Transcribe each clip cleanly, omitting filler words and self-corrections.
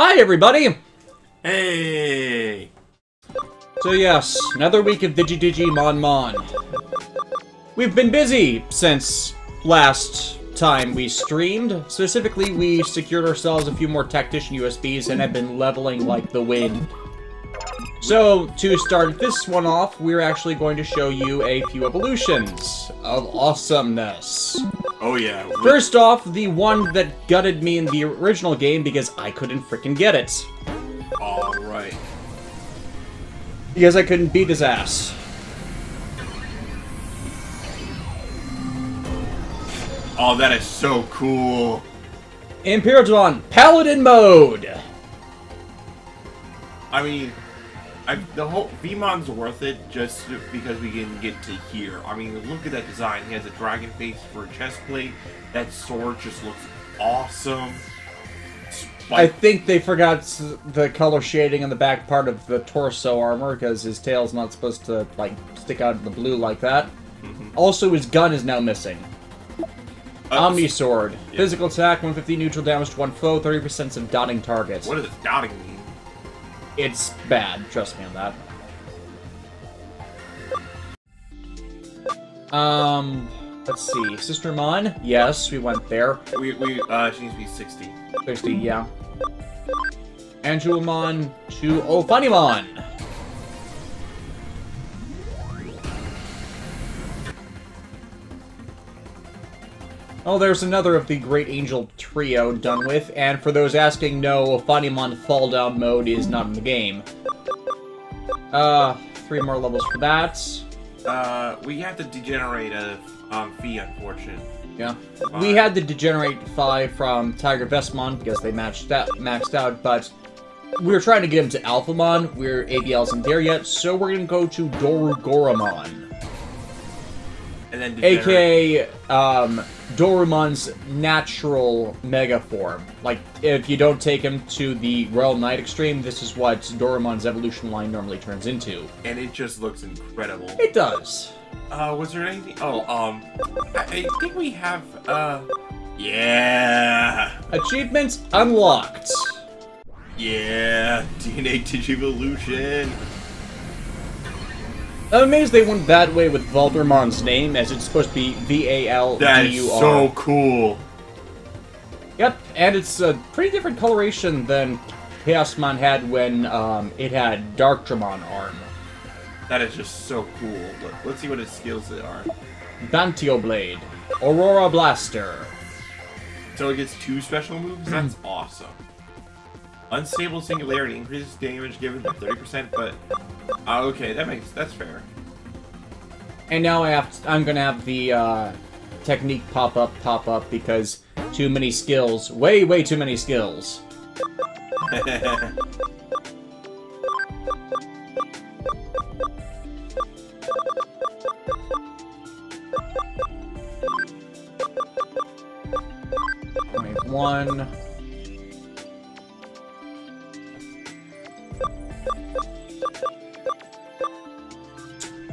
Hi, everybody! Hey! So yes, another week of Digimon Mon. We've been busy since last time we streamed. Specifically, we secured ourselves a few more Tactician USBs and have been leveling like the wind. So, to start this one off, we're actually going to show you a few evolutions of awesomeness. Oh yeah. First off, the one that gutted me in the original game because I couldn't frickin' get it. Alright. Because I couldn't beat his ass. Oh, that is so cool. Imperaton, Paladin mode! I mean, the whole Vemon's worth it just because we can get to here. I mean, look at that design. He has a dragon face for a chest plate. That sword just looks awesome. I think they forgot the color shading on the back part of the torso armor because his tail's not supposed to, like, stick out in the blue like that. Also, his gun is now missing. Omni Sword. Yeah. Physical attack, 150 neutral damage to one foe, 30% of dotting targets. What does dotting mean? It's bad, trust me on that. Let's see. Sistermon? Yes, we went there. She needs to be 60. 60, yeah. Angelomon to Ophanimon! Oh, there's another of the Great Angel Trio done with, and for those asking, no, Ophanimon Fall Down mode is not in the game. 3 more levels for that. We have to degenerate a fee, unfortunately. Yeah. We had to degenerate 5 from Tiger Vestmon because they maxed out, but we were trying to get him to Alphamon. ABL isn't there yet, so we're gonna go to Dorugoramon. And then AKA, Dorumon's natural Mega form. Like, if you don't take him to the Royal Knight Extreme, this is what Dorumon's evolution line normally turns into. And it just looks incredible. It does. Was there anything? Oh, I think we have, yeah! Achievements unlocked. Yeah! DNA Digivolution! I'm amazed they went that way with Valdermon's name, as it's supposed to be V-A-L-D-U-R. That is so cool! Yep, and it's a pretty different coloration than Chaosmon had when it had Darktramon arm. That is just so cool. Let's see what his skills are. Bantio Blade. Aurora Blaster. So it gets 2 special moves? That's awesome. Unstable Singularity increases damage given by 30%, but... okay, that's fair. And now I'm gonna have the technique pop up because too many skills. Way too many skills. One.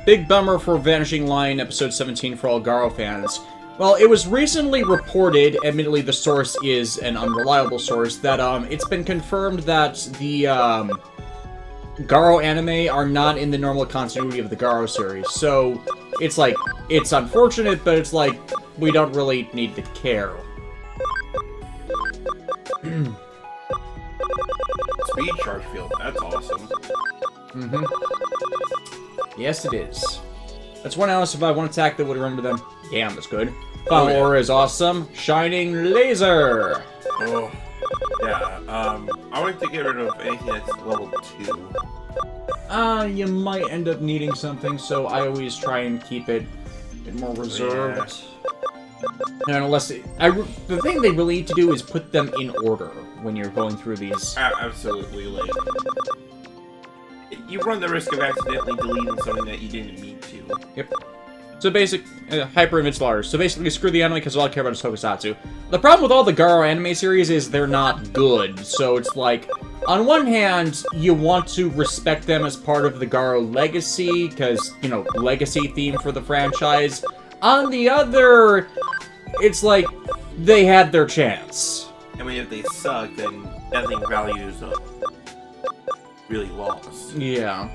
Big bummer for Vanishing Line Episode 17 for all Garo fans. Well, it was recently reported, admittedly the source is an unreliable source, that it's been confirmed that the Garo anime are not in the normal continuity of the Garo series. So, it's like, it's unfortunate, but it's like, we don't really need to care. Speed charge field, that's awesome. Yes, it is. That's 1 hour survive, 1 attack that would run to them. Damn, that's good. Final Aura is awesome. Shining Laser! Oh, yeah, I want to get rid of anything that's level 2. You might end up needing something, so I always try and keep it a bit more reserved. Yeah. And unless the thing they really need to do is put them in order when you're going through these. Absolutely, like, you run the risk of accidentally deleting something that you didn't mean to. Yep. So basic, Hyper Image Slaughters. So basically, screw the anime because all I care about is Tokusatsu. The problem with all the Garo anime series is they're not good. So it's like, on one hand, you want to respect them as part of the Garo legacy, because, you know, legacy theme for the franchise. On the other, it's like, they had their chance. I mean, if they suck, then nothing value is really lost. Yeah.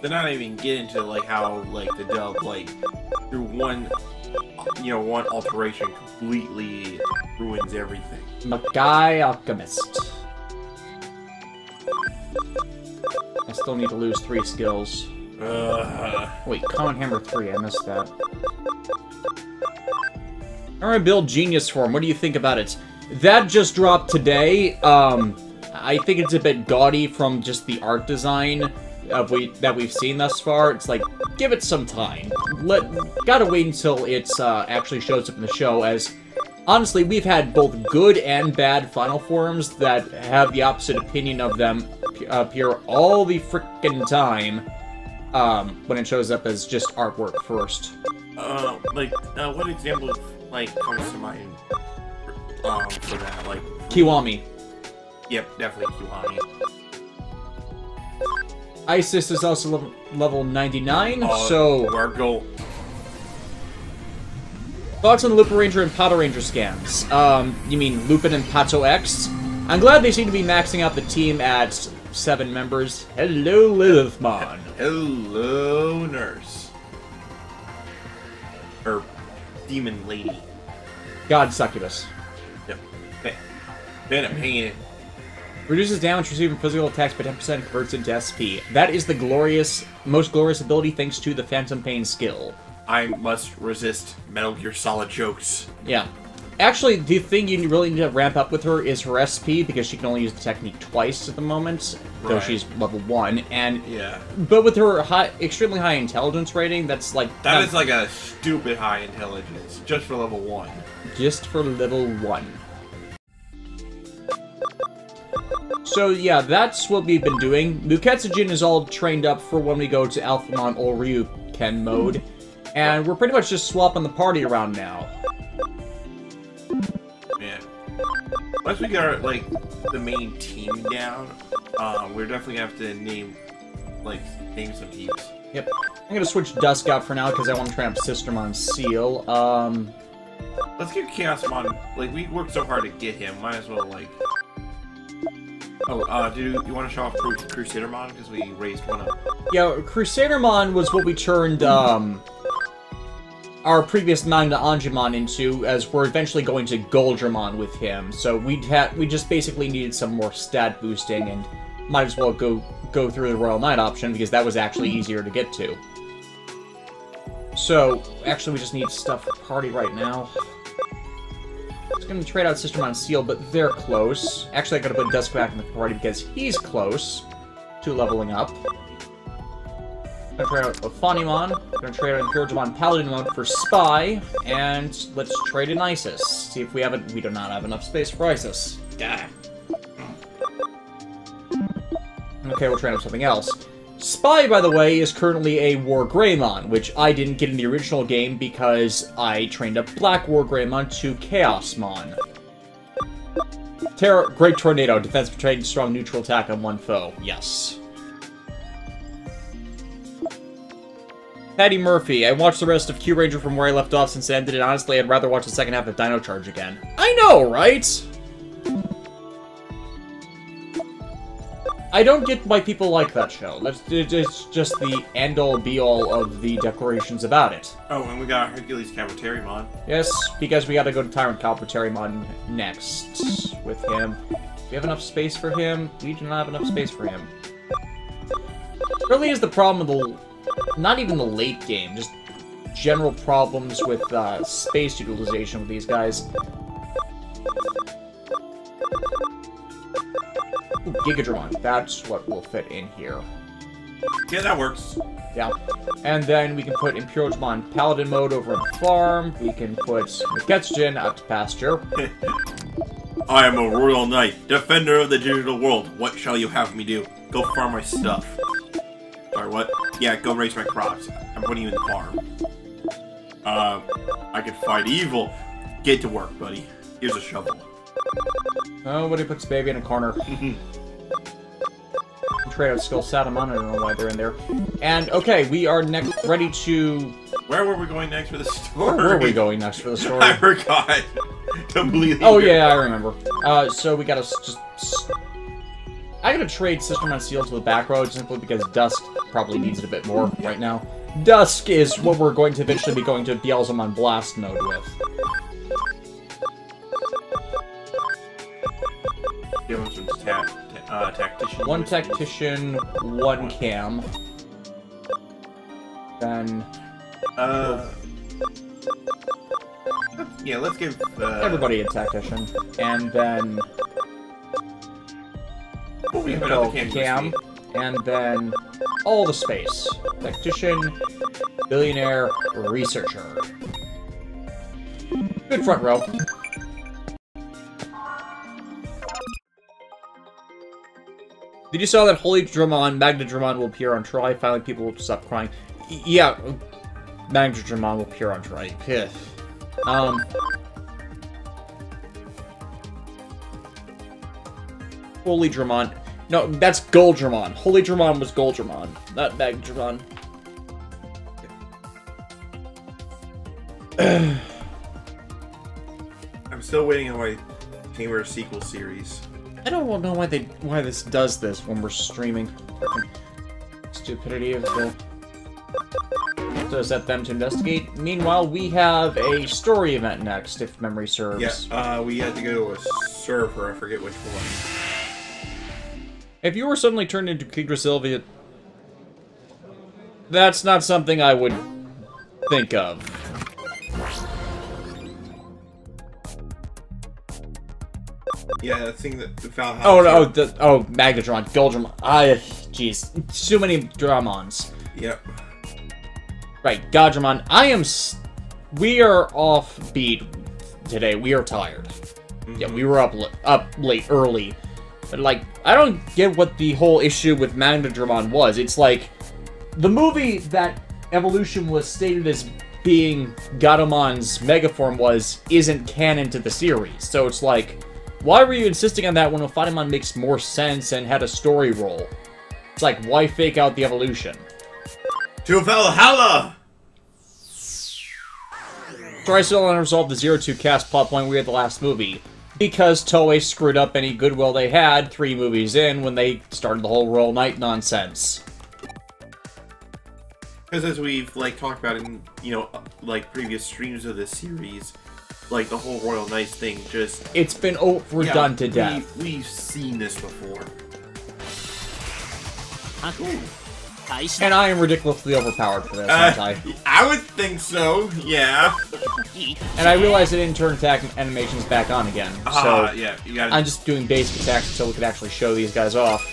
They're not even get into like how like the dub like through one one alteration completely ruins everything. Magai Alchemist. I still need to lose 3 skills. Wait, Common Hammer 3, I missed that. Alright, build Genius Form. What do you think about it? That just dropped today. I think it's a bit gaudy from just the art design that we've seen thus far. It's like, give it some time. Gotta wait until it actually shows up in the show, as honestly, we've had both good and bad final forms that have the opposite opinion of them appear all the frickin' time when it shows up as just artwork first. What example comes to mind for that? Like Kiwami. Yep, definitely Kiwami. Isis is also level 99, so... Our goal. Thoughts on the Lupin Ranger and Pato Ranger scans? You mean Lupin and Pato X? I'm glad they seem to be maxing out the team at 7 members. Hello, Lilithmon. Hello, Nurse. Or Demon Lady. God Succubus. Yep. Been a pain. Reduces damage received from physical attacks by 10% and converts into SP. That is the most glorious ability thanks to the Phantom Pain skill. I must resist Metal Gear Solid jokes. Yeah. Actually, the thing you really need to ramp up with her is her SP, because she can only use the technique twice at the moment, though she's level 1. And yeah. But with her extremely high intelligence rating, that's like... That is like a stupid high intelligence, just for level 1. Just for level 1. So yeah, that's what we've been doing. Muketsujin is all trained up for when we go to Alphamon Oryuken mode. And we're pretty much just swapping the party around now. Yeah. Once we get our, the main team down, we're definitely gonna have to name some teams. Yep. I'm gonna switch Dusk out for now, because I want to try out Sistermon Seal. Let's get Chaosmon. We worked so hard to get him, might as well, Oh, do you want to show off Crusadermon? Because we raised one up. Yeah, Crusadermon was what we turned, our previous manga Anjumon into, as we're eventually going to Goldramon with him. So we just basically needed some more stat boosting, and might as well go through the Royal Knight option, because that was actually easier to get to. So, actually we just need stuff for party right now. I was going to trade out Sistermon Seal, but they're close. Actually, I gotta put Dusk back in the party because he's close to leveling up. I'm gonna trade out Ophanimon. I'm gonna trade out Imperialmon Paladin mode for Spy, and let's trade in Isis. See if we do not have enough space for Isis. Gah. Okay, we'll trade out something else. Spy, by the way, is currently a War Greymon, which I didn't get in the original game because I trained up Black War Greymon to Chaosmon. Great Tornado, defense betrayed, strong neutral attack on one foe. Yes. Patty Murphy, I watched the rest of Q Ranger from where I left off since it ended, and honestly, I'd rather watch the second half of Dino Charge again. I know, right? I don't get why people like that show. It's just the end-all, be-all of the declarations about it. Oh, and we got Hercules Calvateriumon. Yes, because we gotta go to Tyrant Calvateriumon next with him. Do we have enough space for him? We do not have enough space for him. Really is the problem with not even the late game, just general problems with space utilization with these guys. Gigadramon, that's what will fit in here. Yeah, that works. Yeah. And then we can put Imperialmon Paladin mode over in the farm. We can put Muketsujin out to pasture. I am a royal knight, defender of the digital world. What shall you have me do? Go farm my stuff. Sorry, what? Yeah, go raise my crops. I'm putting you in the farm. I can fight evil. Get to work, buddy. Here's a shovel. Nobody puts baby in a corner. Trade out Skull Satamon, I don't know why they're in there. And, okay, we are ready to Where were we going next for the story? Where were we going next for the story? I forgot. Completely. Oh yeah, I remember. So we gotta just... I gotta trade System on Seals with Back Road simply because Dusk probably needs it a bit more right now. Dusk is what we're going to eventually be going to Beelzemon Blast mode with. Give him some tactician. One tactician, one cam. Then... yeah, let's give... everybody a tactician. And then... we have another cam. And then... all the space. Tactician, billionaire, researcher. Good front row. Did you saw that Holy Dramon, Magna Dramon will appear on Try? Finally, people will stop crying. Yeah, Magna Dramon will appear on Try. Holy Dramon. No, that's Gold Dramon. Holy Dramon was Gold Dramon, not Magna Dramon. I'm still waiting on my Tamer sequel series. I don't know why this does this when we're streaming. Frickin' stupidity of the... to set them to investigate. Meanwhile, we have a story event next, if memory serves. Yeah, we had to go to a server, I forget which one. If you were suddenly turned into Kidra Sylvia... that's not something I would think of. Yeah, that thing that found. Oh, Magnetron, Goldramon. Jeez, too many Dramons. Yep. Right, Godramon. We are off beat today. We are tired. Mm-hmm. Yeah, we were up late, early. But like, I don't get what the whole issue with Magnetron was. It's like the movie that Evolution was stated as being Gadamon's Megaform isn't canon to the series. So it's like, why were you insisting on that when Ophanimon makes more sense and had a story role? It's like, why fake out the evolution? To Valhalla! So I still unresolved the 02 cast plot point we had the last movie. Because Toei screwed up any goodwill they had 3 movies in when they started the whole Royal Knight nonsense. Because as we've, like, talked about in, like, previous streams of this series, like, the whole Royal Knights thing just... it's been overdone to death. We've seen this before. And I am ridiculously overpowered for this, aren't I? I would think so, yeah. And I realized I didn't turn attack animations back on again, so yeah, you gotta... I'm just doing basic attacks until we could actually show these guys off.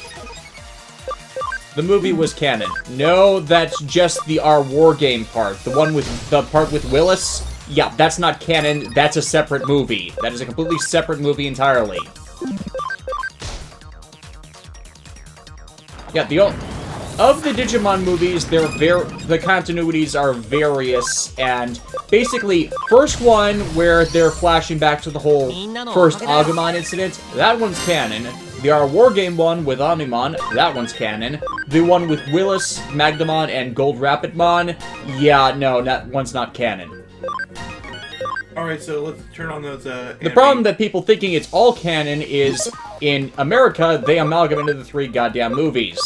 The movie was canon. No, that's just the our war game part. The part with Willis? Yeah, that's not canon. That's a separate movie. That is a completely separate movie entirely. Yeah, of the Digimon movies, the continuities are various, and basically, first one where they're flashing back to the whole first Agumon incident, that one's canon. The Our War Game one with Omnimon, that one's canon. The one with Willis, Magdamon, and Gold Rapidmon, yeah, no, that one's not canon. Alright, so let's turn on those, The problem that people thinking it's all canon is, in America, they amalgamated the 3 goddamn movies.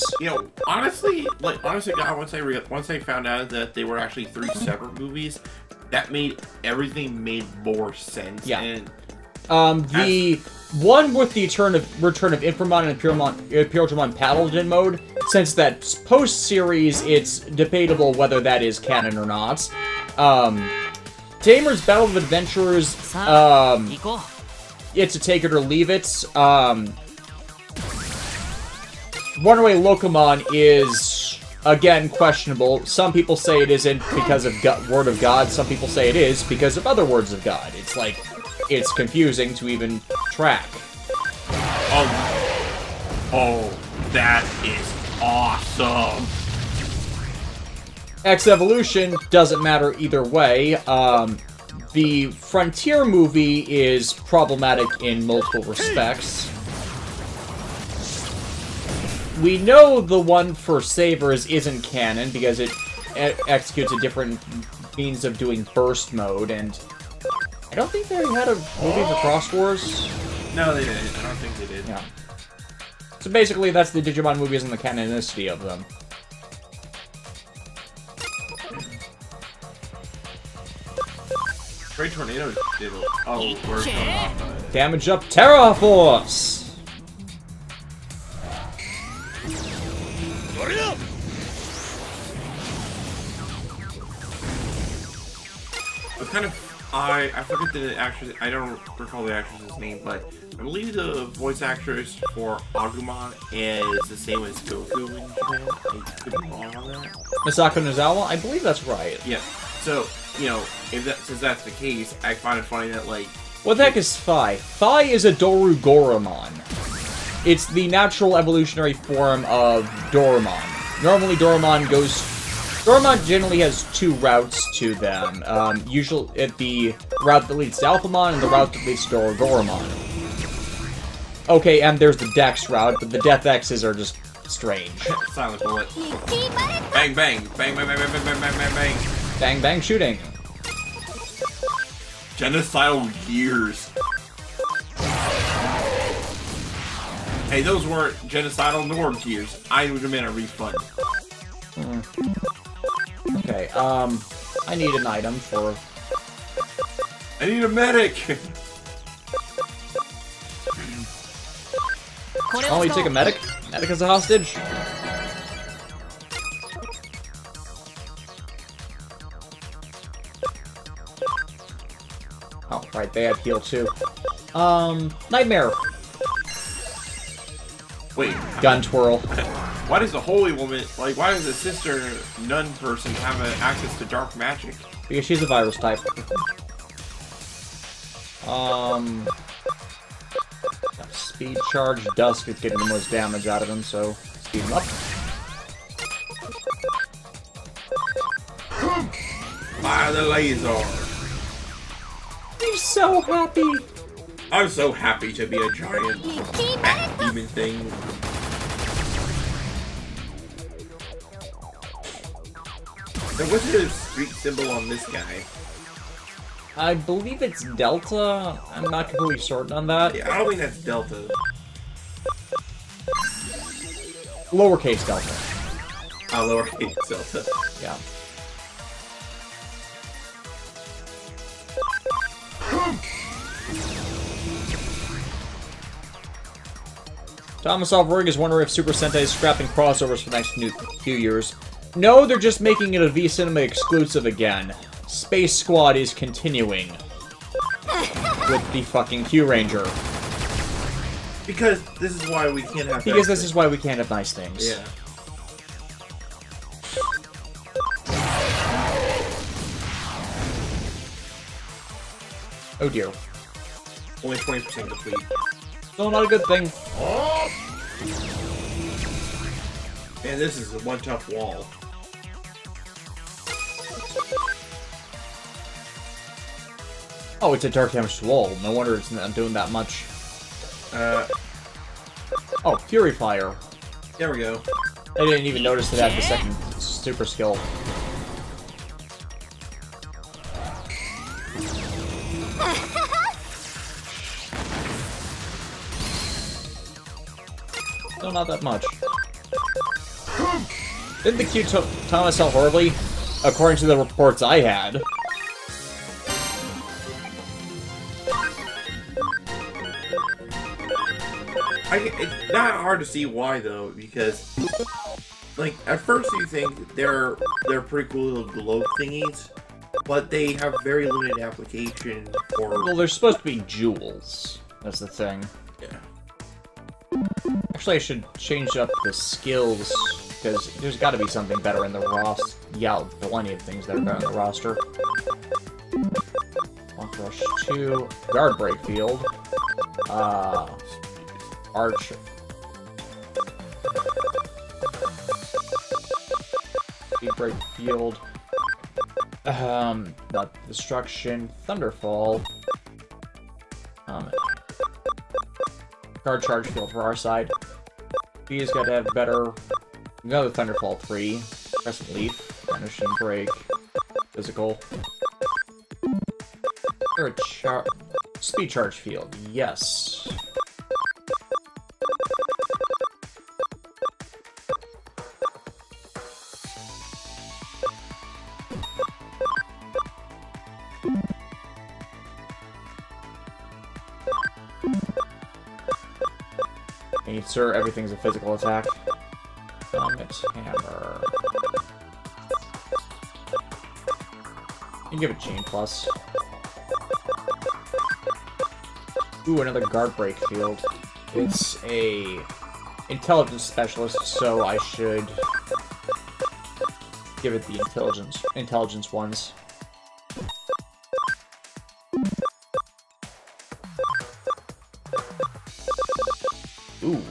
Honestly, God, once I found out that they were actually 3 separate movies, that made everything made more sense. Yeah. And, the one with the return of Inframon and Imperialdramon Paladin mode, since that post-series, it's debatable whether that is canon or not. Tamer's Battle of Adventurers, it's a take it or leave it. Runaway Locomon is, again, questionable. Some people say it isn't because of Word of God. Some people say it is because of other words of God. It's like, it's confusing to even track. Oh, that is awesome. X-Evolution doesn't matter either way. The Frontier movie is problematic in multiple respects. We know the one for Sabers isn't canon because it executes a different means of doing burst mode, and I don't think they had a movie for Cross Wars. No, they didn't. I don't think they did. Yeah. So basically, that's the Digimon movies and the canonicity of them. Great Tornado did a... Oh, we're coming off Damage up Terra Force! It's kind of... I forget the actress... I don't recall the actress's name, but I believe the voice actress for Agumon is the same as Toku in Japan. I could be wrong on that. Misako Nozawa? I believe that's right. Yeah. So, you know, since that's the case, I find it funny that, like... What the heck is Phi? Phi is a Doru Goramon. It's the natural evolutionary form of Doramon. Normally, Doramon generally has two routes to them. Usually, the route that leads to Alphamon and the route that leads to Doru Goramon. Okay, and there's the Dex route, but the Death X's are just strange. Silent bullet. Bang, bang. Bang, bang, bang, bang, bang, bang, bang, bang. Bang, bang, shooting. Genocidal gears. Hey, those weren't genocidal nor gears. I would demand a refund. Okay, I need an item for... I need a medic! Oh, you take a medic? Medic as a hostage? Oh, right, they had heal too. Nightmare. Wait. Gun twirl. Why does the holy woman, like, why does the sister nun person have access to dark magic? Because she's a virus type. Speed charge. Dusk is getting the most damage out of him, so speed him up. Fire the laser. He's so happy. I'm so happy to be a giant bat demon thing. So what's the street symbol on this guy? I believe it's Delta. I'm not completely certain on that. Yeah, I don't think that's Delta. Lowercase Delta. Lowercase Delta. Yeah. Thomas Alvarig is wondering if Super Sentai is scrapping crossovers for the next few years. No, they're just making it a V-Cinema exclusive again. Space Squad is continuing. With the fucking Q Ranger. Because this is why we can't have... Because this is why we can't have nice things. Yeah. Oh dear. Only 20% complete. Still not a good thing. Oh! Man, this is one tough wall. Oh, it's a dark damage wall. No wonder it's not doing that much. Oh, Fury Fire. There we go. I didn't even notice it had the second super skill. Still not that much. Didn't the Q Thomas sell horribly? According to the reports I had. It's not hard to see why though, because like at first you think they're pretty cool little globe thingies, but they have very limited application for. Well, they're supposed to be jewels. That's the thing. Yeah. Actually, I should change up the skills because there's got to be something better in the roster. Yeah, plenty of things that are better in the roster. Walk Rush 2, Guard Break Field, Arch. Speed Break Field. Not Destruction, Thunderfall. Guard Charge Field for our side. B's got to have better. Another Thunderfall 3. Crescent Leaf. Vanishing Break. physical. Or a speed charge field, yes. And sir, everything's a physical attack. Helmet, hammer. You give it chain plus. Ooh, another guard break field. It's a intelligence specialist, so I should give it the intelligence ones. Ooh.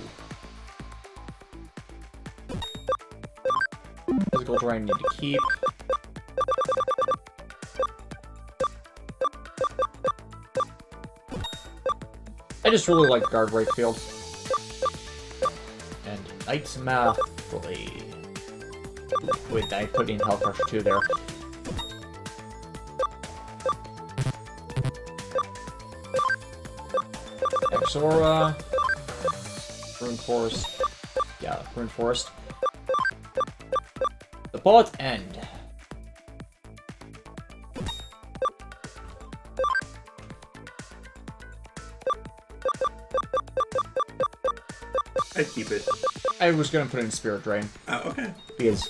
Physical terrain need to keep. I just really like guard break field. And Knight's Math Blade. Wait, I put in Hell Crusher 2 there. Exora. Rune Forest. Yeah, Rune Forest. The bullet end. I'd keep it. I was gonna put in Spirit Drain. Okay. Because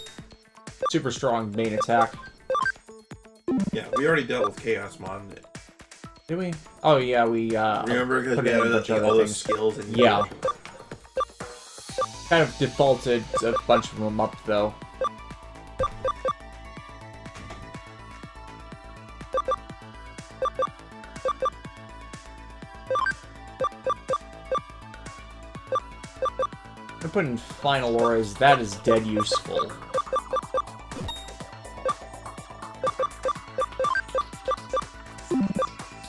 super strong main attack. Yeah, we already dealt with Chaosmon. Did we? Oh yeah, we remember because put we in had a bunch of all other those things. skills and Yeah. Kind of defaulted a bunch of them up though. I put in Final Auras, that is dead useful.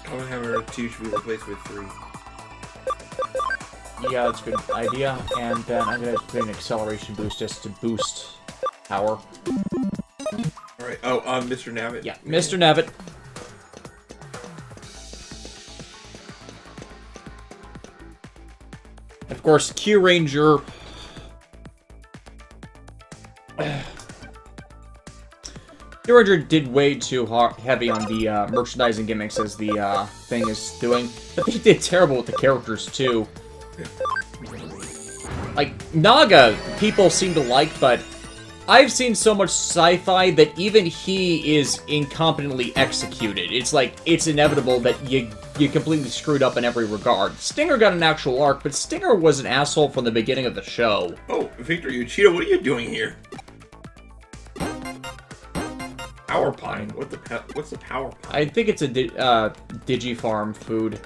Common Hammer 2 should be replaced with 3. Yeah, that's a good idea. And then I'm gonna put in Acceleration Boost just to boost power. Alright, oh, Mr. Nabbit. Yeah, Mr. Nabbit. Of course, Q Ranger. Q Ranger did way too heavy on the merchandising gimmicks as the thing is doing, but they did terrible with the characters too. Like, Naga, people seem to like, but I've seen so much sci-fi that even he is incompetently executed. It's like, it's inevitable that you completely screwed up in every regard. Stinger got an actual arc, but Stinger was an asshole from the beginning of the show. Oh, Victor Uchida, what are you doing here? Power Pine. What's the Power Pine? I think it's a Digifarm food.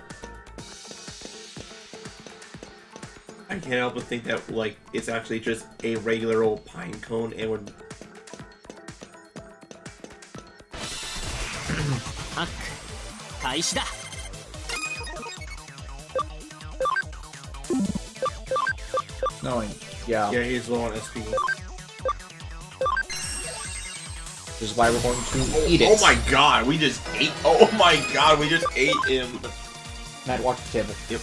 I can't help but think that, like, it's actually just a regular old pine cone and would... No, yeah. Yeah, he's low on SP. This is why we're going to eat it. Oh my god, we just ate... Oh my god, we just ate him. Matt, watch the table. Yep.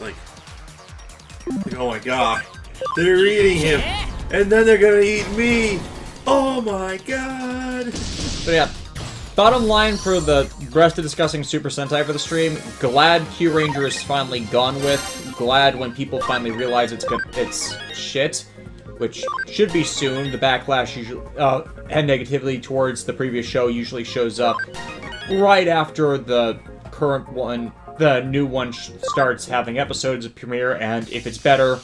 Like, oh my god. They're eating him. And then they're gonna eat me. Oh my god. So yeah, bottom line for the rest of discussing Super Sentai for the stream, glad Q Ranger is finally gone with. Glad when people finally realize it's shit, which should be soon. The backlash usually, and negatively towards the previous show usually shows up right after the current one, the new one starts having episodes of premiere, and if it's better,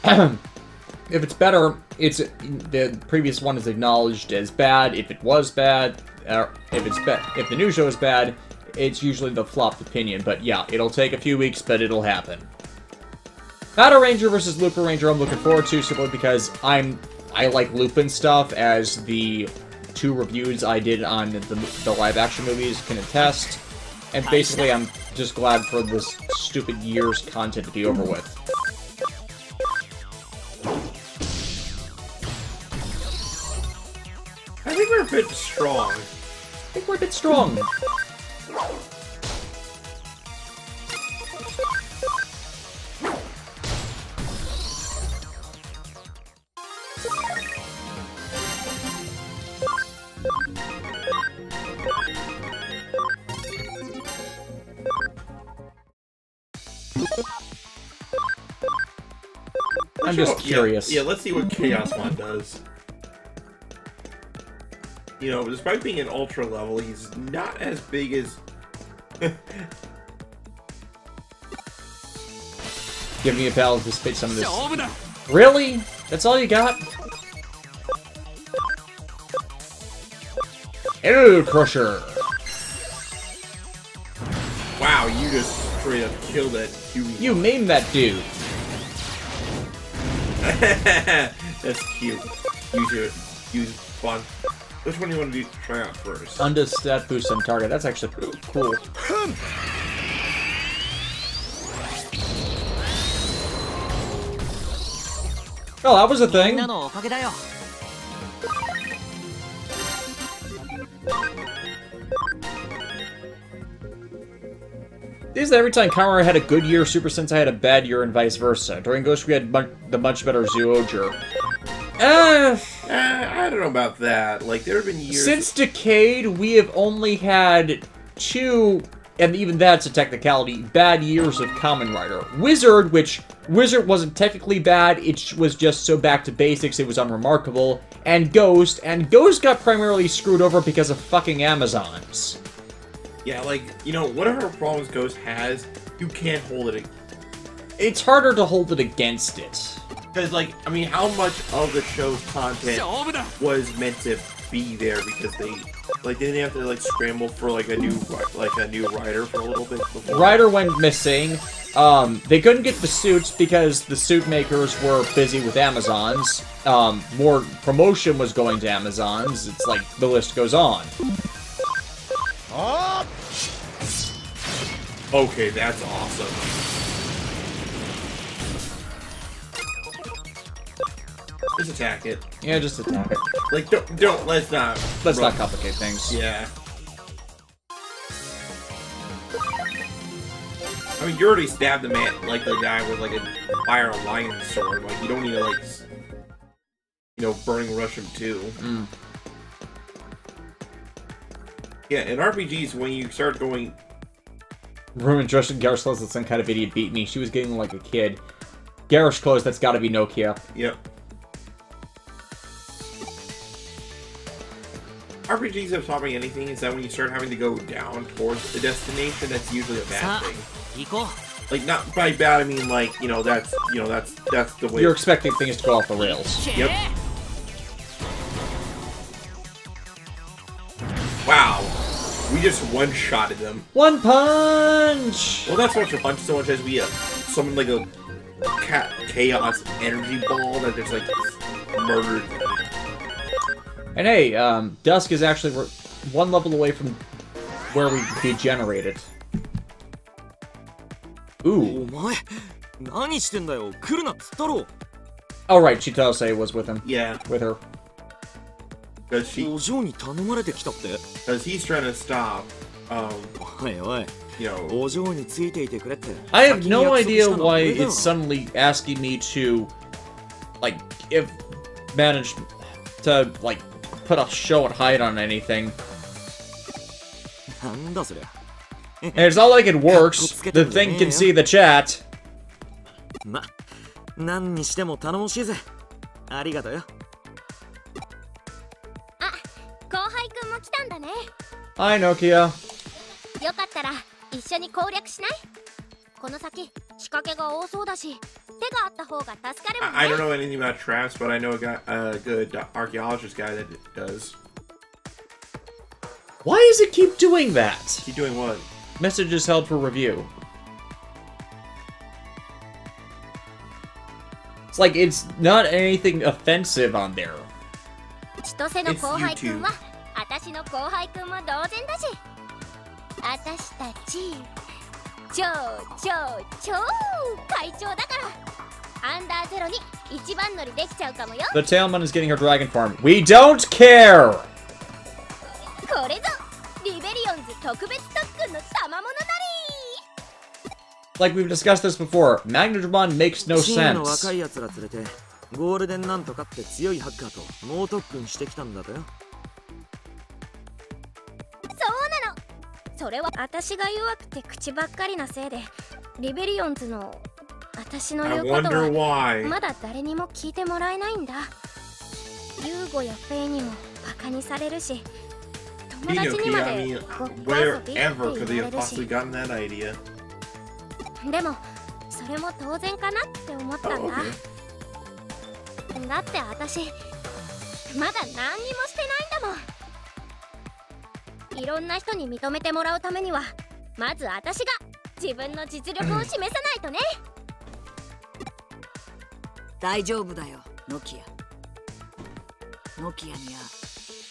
it's the previous one is acknowledged as bad. If it was bad, if the new show is bad, it's usually the flopped opinion. But yeah, it'll take a few weeks, but it'll happen. Battle Ranger versus Lupin Ranger, I'm looking forward to simply because I like Lupin stuff, as the 2 reviews I did on the live-action movies can attest. And basically, I'm just glad for this stupid year's content to be over with. I think we're a bit strong. I think we're a bit strong. I'm just curious. Yeah, let's see what Chaosmon does. You know, despite being an ultra level, he's not as big as... Give me a pal to spit some of this. Really? That's all you got? Ew, Crusher! Wow, you just straight up killed that Huey. You maimed that dude. That's cute. Use it. Use fun. Which one do you want to try out first? Undoes stat boost on target. That's actually pretty cool. Oh, that was a thing. Is that every time Kamara had a good year, Super Sentai had a bad year, and vice versa. During Ghost, we had the much better Zyuohger. I don't know about that. Like, there have been years... Since Decade, we have only had 2, and even that's a technicality, bad years of Kamen Rider. Wizard, which Wizard wasn't technically bad, it was just so back to basics it was unremarkable. And Ghost got primarily screwed over because of fucking Amazons. Yeah, like, you know, whatever problems Ghost has, you can't hold it. It's harder to hold it against it. Because, like, I mean, how much of the show's content was meant to be there because they, like, didn't they have to, like, scramble for, like, a new writer for a little bit before? Writer went missing. They couldn't get the suits because the suit makers were busy with Amazons. More promotion was going to Amazons. It's like, the list goes on. Okay, that's awesome. Just attack it. Yeah, just attack it. Like, let's not complicate things. Yeah. I mean, you already stabbed the man, like, the guy with, like, a fire lion sword. Like, you don't need to, like, you know, burning rush him, too. Mm. Yeah, in RPGs, when you start going... Room and Justin Garrish clothes that some kind of idiot beat me. She was getting like a kid. Garrish clothes, that's gotta be Nokia. Yep. RPGs have taught me anything is that when you start having to go down towards the destination, that's usually a bad thing. Like, not by bad, I mean, like, that's the way... You're expecting things to go off the rails. Yep. Wow. We just one-shotted them. One punch! Well, not so much a punch, so much as we summoned, like, a chaos energy ball that just, like, murdered. And hey, Dusk is actually one level away from where we degenerated. Ooh. Oh right, Chitose was with him. Yeah. With her. Because he's trying to stop, you know... I have no idea why it's suddenly asking me to, like, manage to, like, put a show and hide on anything. And it's not like it works. The thing can see the chat. Hi, Nokia. I don't know anything about traps, but I know a good archaeologist guy that does. Why does it keep doing that? Keep doing what? Messages held for review. It's like it's not anything offensive on there. It's YouTube. The Tailman is getting her dragon farm. We don't care! Like we've discussed this before, Magnadramon makes no 深夜の sense. 若い奴ら連れてゴールデンなんとかって強いハッカーと猛特訓してきたんだとよ。そうなの。それは私が弱くて口ばっかりなせいで、リベリオンズの私の I 言うこと wonder は why. まだ誰にも聞いてもらえないんだ。ユーゴやフェイにもバカにされるし、友達にま I で mean, ごっこ遊びって wherever could they 言わ have れるし。 possibly gotten that idea? でもそれも当然かなって思ったん Oh, だ。 okay. だって私まだ何にもしてないんだもん。いろんな人に認めてもらうためにはまず私が自分の実力を示さないとね。大丈夫だよ、ノキア。ノキアには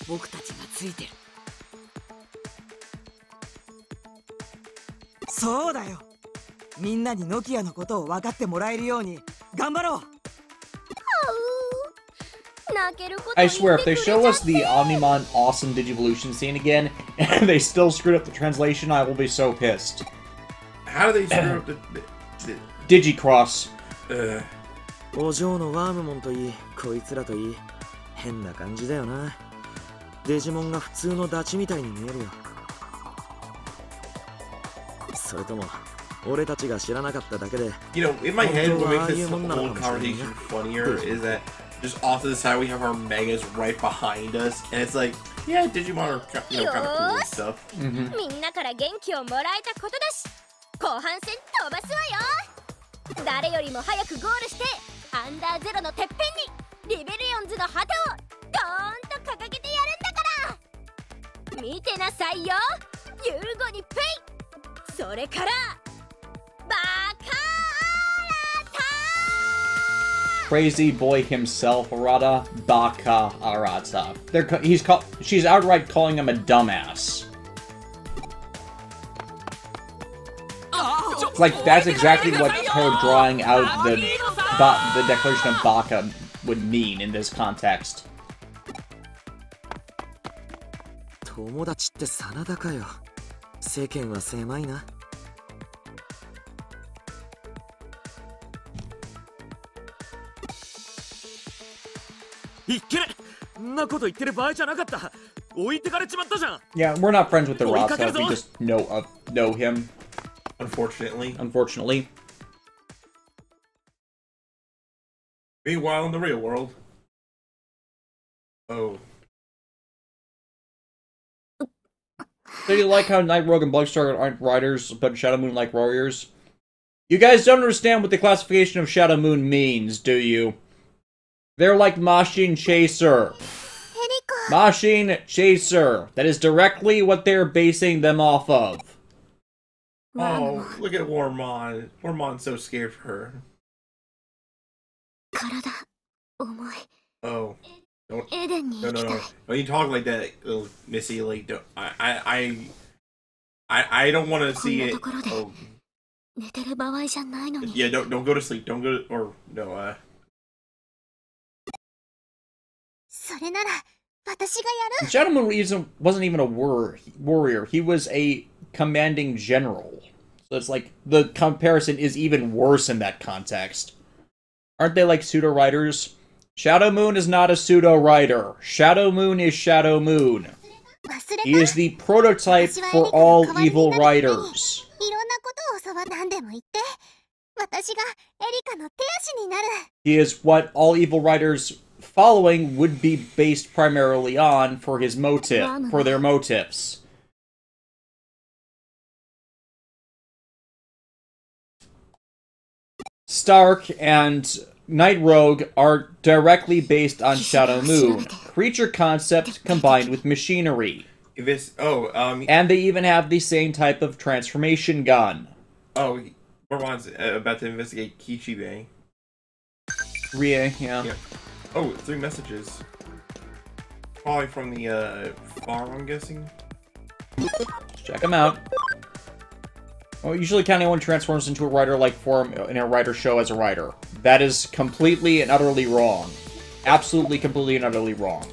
僕たちがついてる。そうだよ。みんなにノキアのことを分かってもらえるように頑張ろう。I swear, if they show us the Omnimon awesome Digivolution scene again, and they still screwed up the translation, I will be so pissed. How do they screw up the Digicross. お嬢のワームモンといい、こいつらといい、変な感じだよな。デジモンが普通のダチみたいに見えるよ。それとも俺たちが知らなかっただけで。 You know, in my head, what makes this whole conversation funnier is that just off to the side we have our megas right behind us, and it's like, yeah, Digimon are kind of cool and stuff. みんなから元気をもらえたことだし、後半戦飛ばすわよ。誰よりも早くゴールしてアンダーゼロのてっぺんにリベリオンズの旗をドーンと掲げてやるんだから。見てなさいよ、ユーゴにペイ。それからバカCrazy boy himself, Arata. Baka Arata. She's outright calling him a dumbass. Like, that's exactly what her drawing out the declaration of Baka would mean in this context. 友達って真田かよ。世間は狭いな。いっけね、んなこと言ってる場合じゃなかった。置いてかれちまったじゃん。 Yeah, we're not friends with the Rasta. We just know him. Unfortunately. Meanwhile, in the real world. Oh. So you like how Night Rogue and Bloodstar aren't riders, but Shadow Moon like warriors? You guys don't understand what the classification of Shadow Moon means, do you? They're like Machine Chaser. Machine Chaser. That is directly what they're basing them off of. Oh, look at Warmon. Warmon's so scared for her. Oh. No. When you talk like that, Missy, like, don't, I don't want to see it. Oh. Yeah, don't go to sleep. Don't go to, or, no, Shadow Moon wasn't even a warrior. He was a commanding general. So it's like, the comparison is even worse in that context. Aren't they like pseudo-riders? Shadow Moon is not a pseudo-rider. Shadow Moon is Shadow Moon. He is the prototype for all evil riders. He is what all evil riders following would be based primarily on for his motive, for their motives. Stark and Night Rogue are directly based on Shadow Moon. Creature concept combined with machinery. And they even have the same type of transformation gun. Oh, Warmon's about to investigate Kichibe. Rie, yeah. Oh, 3 messages. Probably from the farm, I'm guessing. Check them out. Well, usually count anyone transforms into a rider-like form in a rider show as a rider. That is completely and utterly wrong. Absolutely, completely and utterly wrong.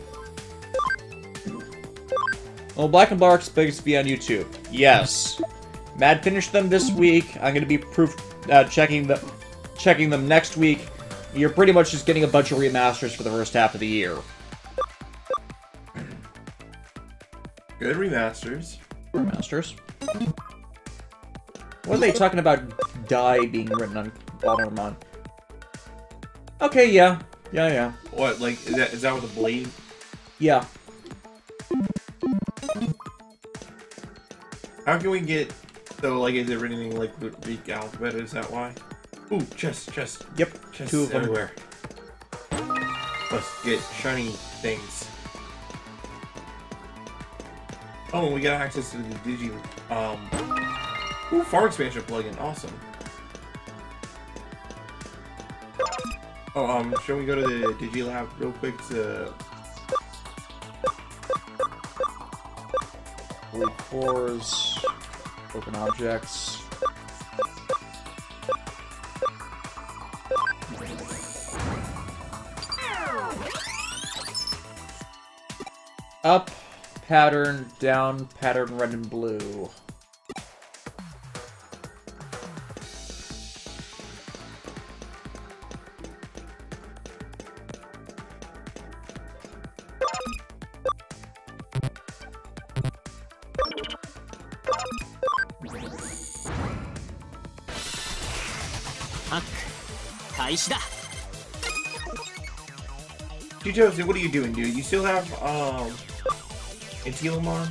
Well, Black and Bark's biggest V on YouTube. Yes. Matt finished them this week. I'm gonna be checking them next week. You're pretty much just getting a bunch of remasters for the first half of the year. Good remasters. Remasters. What are they talking about? Die being written on Baldermon. Okay, yeah. Yeah. What, like, is that with a blade? Yeah. How can we get, so, like, is it written in, like, the Greek alphabet? Is that why? Ooh, chest. Yep, Chests 2 of them. everywhere. Let's get shiny things. Oh, and we got access to the ooh, farm expansion plugin. Awesome. Oh, shall we go to the Digilab real quick to... Elite floors, open objects. Up, pattern, down, pattern, red and blue. Josie, what are you doing, dude? You still have, Antilamon?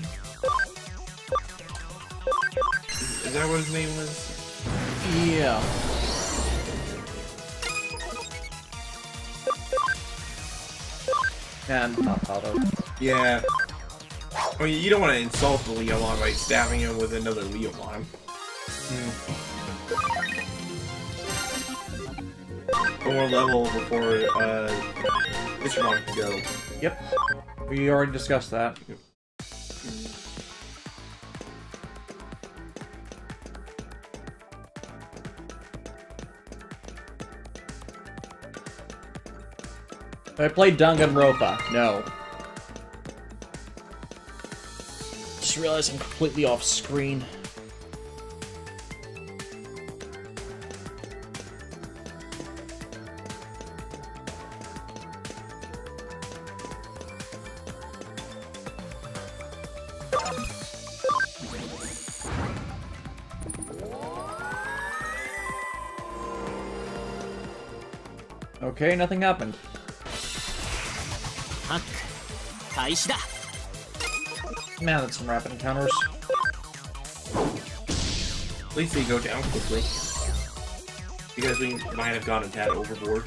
Is that what his name was? Yeah. And Papa. Yeah. I mean, you don't want to insult the Leomon by stabbing him with another Leomon. One more level before, Digimon can go. Yep. We already discussed that. Yep. I played Danganronpa. No. Just realized I'm completely off screen. Okay, nothing happened. Man, that's some rapid encounters. At least they go down quickly. Because we might have gone a tad overboard.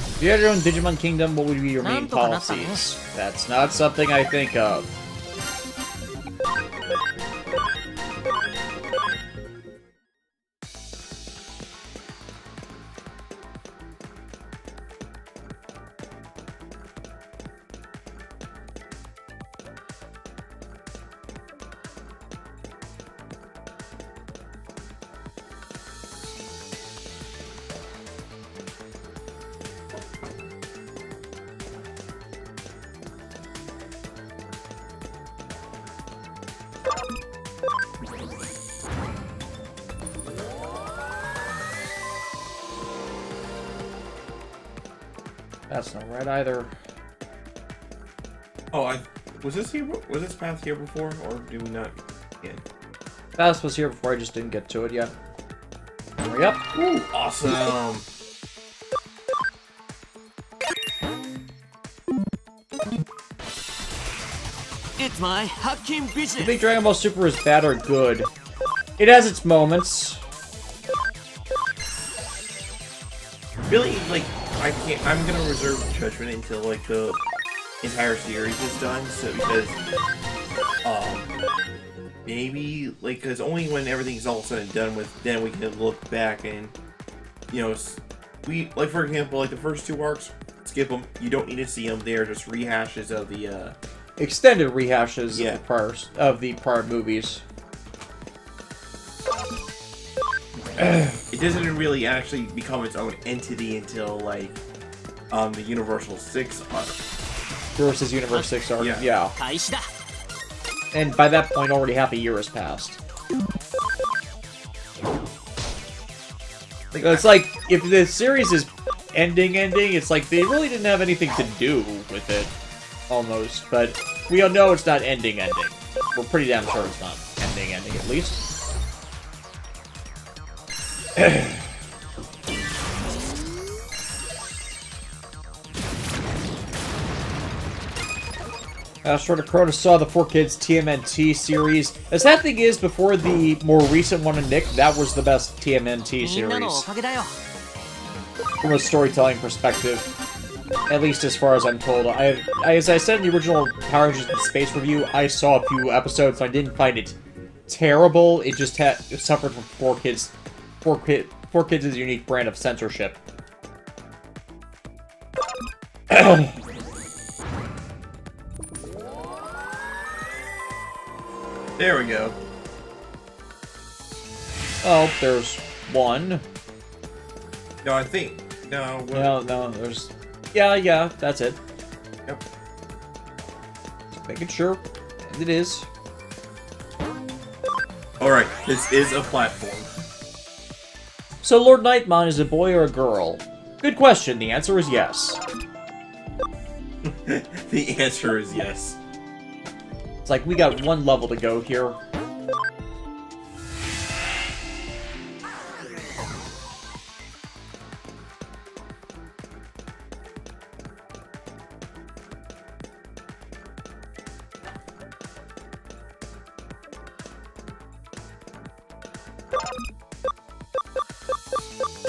If you had your own Digimon Kingdom, what would be your main policies? That's not something I think of. That's not right either. Oh, was this here? Was this path here before, or did we not? Yeah. Path was here before. I just didn't get to it yet. Hurry up! Ooh, awesome. It's my hacking business. You think Dragon Ball Super is bad or good? It has its moments. Really, like, I'm gonna reserve judgment until, like, the entire series is done, so, because, maybe, like, because only when everything's all said and done with, then we can look back and, you know, like, for example, like, the first 2 arcs, skip them, you don't need to see them, they're just rehashes of the, Extended rehashes yeah. of the prior movies. It doesn't really actually become its own entity until, like, the Universal 6 arc. Versus Universe 6 arc, Yeah. yeah. 開始だ And by that point, already half a year has passed. It's like, if the series is ending, it's like they really didn't have anything to do with it, almost. But we all know it's not ending. We're pretty damn sure it's not ending, at least. Astro Crota saw the 4Kids TMNT series. The sad thing is, before the more recent one in Nick, that was the best TMNT みんなのお series. かげだよ From a storytelling perspective. At least as far as I'm told. As I said in the original Power Rangers in Space review, I saw a few episodes and I didn't find it terrible. It just it suffered from 4Kids. 4Kids is a unique brand of censorship. There we go. Oh, there's one. No, I think... No, what? No, there's... Yeah, that's it. Yep. Just making sure. And it is. Alright, this is a platform. So Lord Nightmon is a boy or a girl? Good question. The answer is yes. The answer is yes. It's like, we got one level to go here.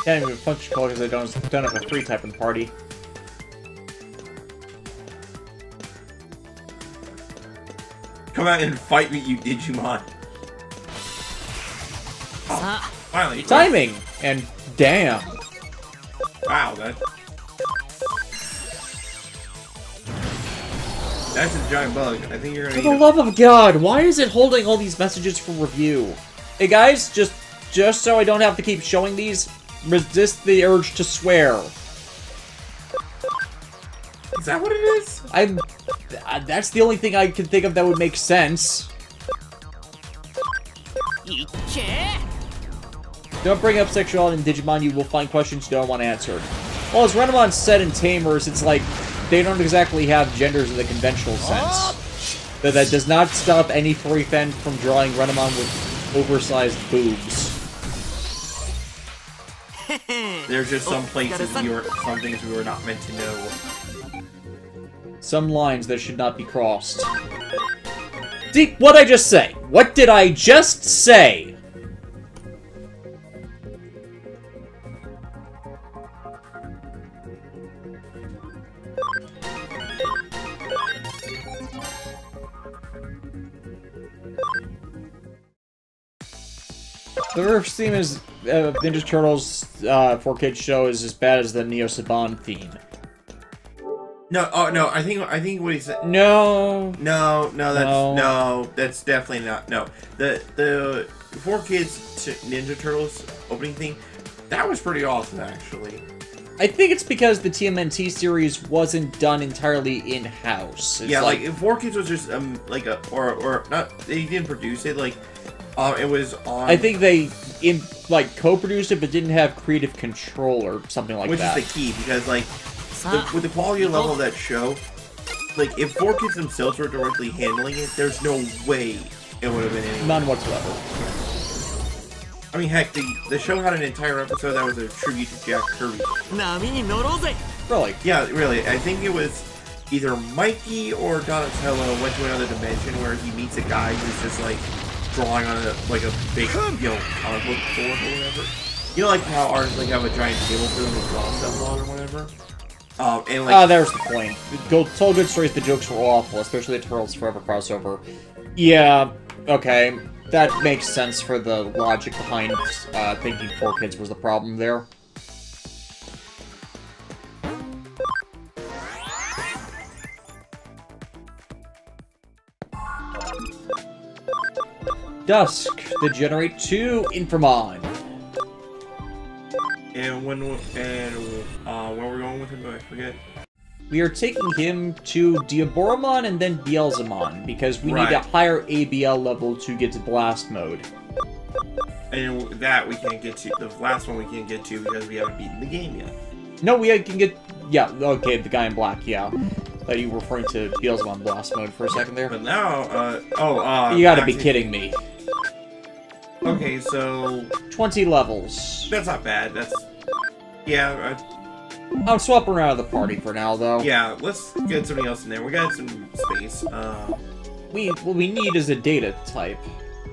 Can't even function call because I don't have a free type in party. Come out and fight me, you Digimon. さあ Finally. Timing! And damn. Wow, that's a giant bug. I think you're gonna For the love of God, why is it holding all these messages for review? Hey guys, just so I don't have to keep showing these, resist the urge to swear. Is that what it is? That's the only thing I can think of that would make sense. いっけ Don't bring up sexuality in Digimon, you will find questions you don't want answered. Well, as Renamon said in Tamers, it's like, they don't exactly have genders in the conventional sense. But that does not stop any furry fan from drawing Renamon with oversized boobs. There's just some places some things we were not meant to know. Some lines that should not be crossed. What'd I just say? What did I just say? The first theme is Ninja Turtles 4Kids show is as bad as the Neo Saban theme. No, oh no, I think what he said. No, that's definitely not. No, the 4Kids Ninja Turtles opening theme, that was pretty awesome actually. I think it's because the TMNT series wasn't done entirely in-house. Yeah, like 4Kids was just like a or not. They didn't produce it. Like it was on. I think they co-produced it, but didn't have creative control or something like that. Which is the key because like. With the quality level of that show, like, if 4Kids themselves were directly handling it, there's no way it would have been anything. None whatsoever. I mean, heck, the show had an entire episode that was a tribute to Jack Kirby. 波に乗ろうぜ Really? Yeah, really. I think it was either Mikey or Donatello went to another dimension where he meets a guy who's just, like, drawing on a big, you know, comic book board or whatever. You know, like how artists, like, have a giant table for them to draw stuff on or whatever? And like, there's the point. Told good stories, the jokes were awful, especially the Turtles Forever crossover. Yeah, okay. That makes sense for the logic behind thinking 4Kids was the problem there. Dusk, the Generate 2 Infamon. and And when we're going with him, I forget. We are taking him to Diaboromon and then Beelzemon, because we need a higher ABL level to get to Blast Mode. And that we can't get to. The last one we can't get to because we haven't beaten the game yet. No, we can get... Yeah, okay, the guy in black, yeah. Thought you were referring to Beelzemon Blast Mode for a second there. But now, you gotta be kidding me. Okay, so... 20 levels. That's not bad, that's... Yeah, I'm swapping around the party for now, though. Yeah, let's get something else in there. We got some space. What we need is a data type.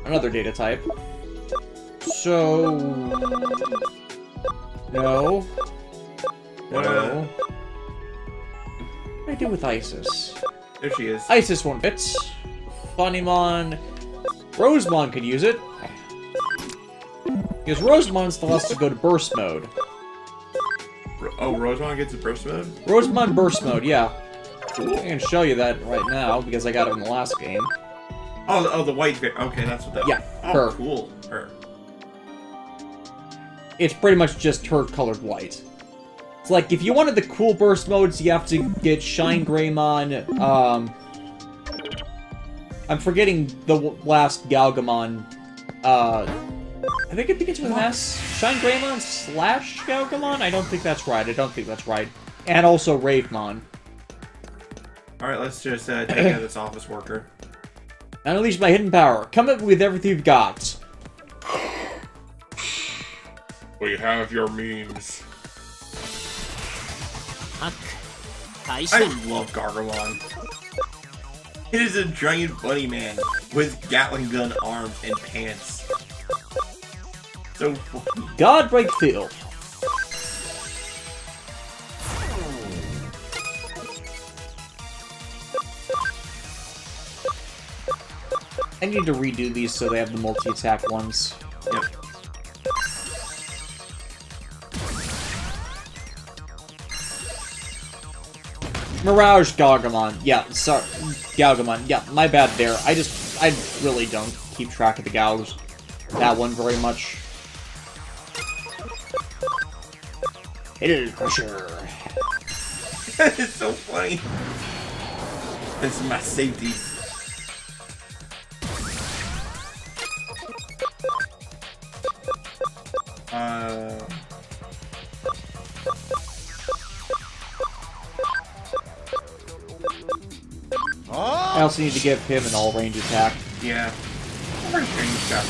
Another data type. So... No. What, no. What do I do with Isis? There she is. Isis won't fit. Funnymon. Rosemon could use it. Because Rosemon still has to go to Burst Mode. Oh, Rosemon gets a Burst Mode? Rosemon Burst Mode, yeah. Cool. I can show you that right now, because I got it in the last game. Oh, the white... Okay, that's what that... Yeah, oh, her. Cool. Her. It's pretty much just her colored white. It's like, if you wanted the cool burst modes, you have to get Shine Greymon, I'm forgetting the last Galgamon, I think it begins with an S? Shine Greymon / Galgamon? I don't think that's right, And also Ravemon. Alright, let's just take out this office worker. And unleash my hidden power. Come up with everything you've got. We have your memes. I love Gargamon. It is a giant bunny man with Gatling gun arms and pants. So funny. Godbreak Field. I need to redo these so they have the multi-attack ones. Yep. Mirage Galgamon. Yeah, sorry. Galgamon. Yeah, my bad there. I really don't keep track of the Gals. That one very much. Hill Crusher. It's so funny. This is my safety. I also need to give him an all-range attack. Yeah. Pretty strange stuff.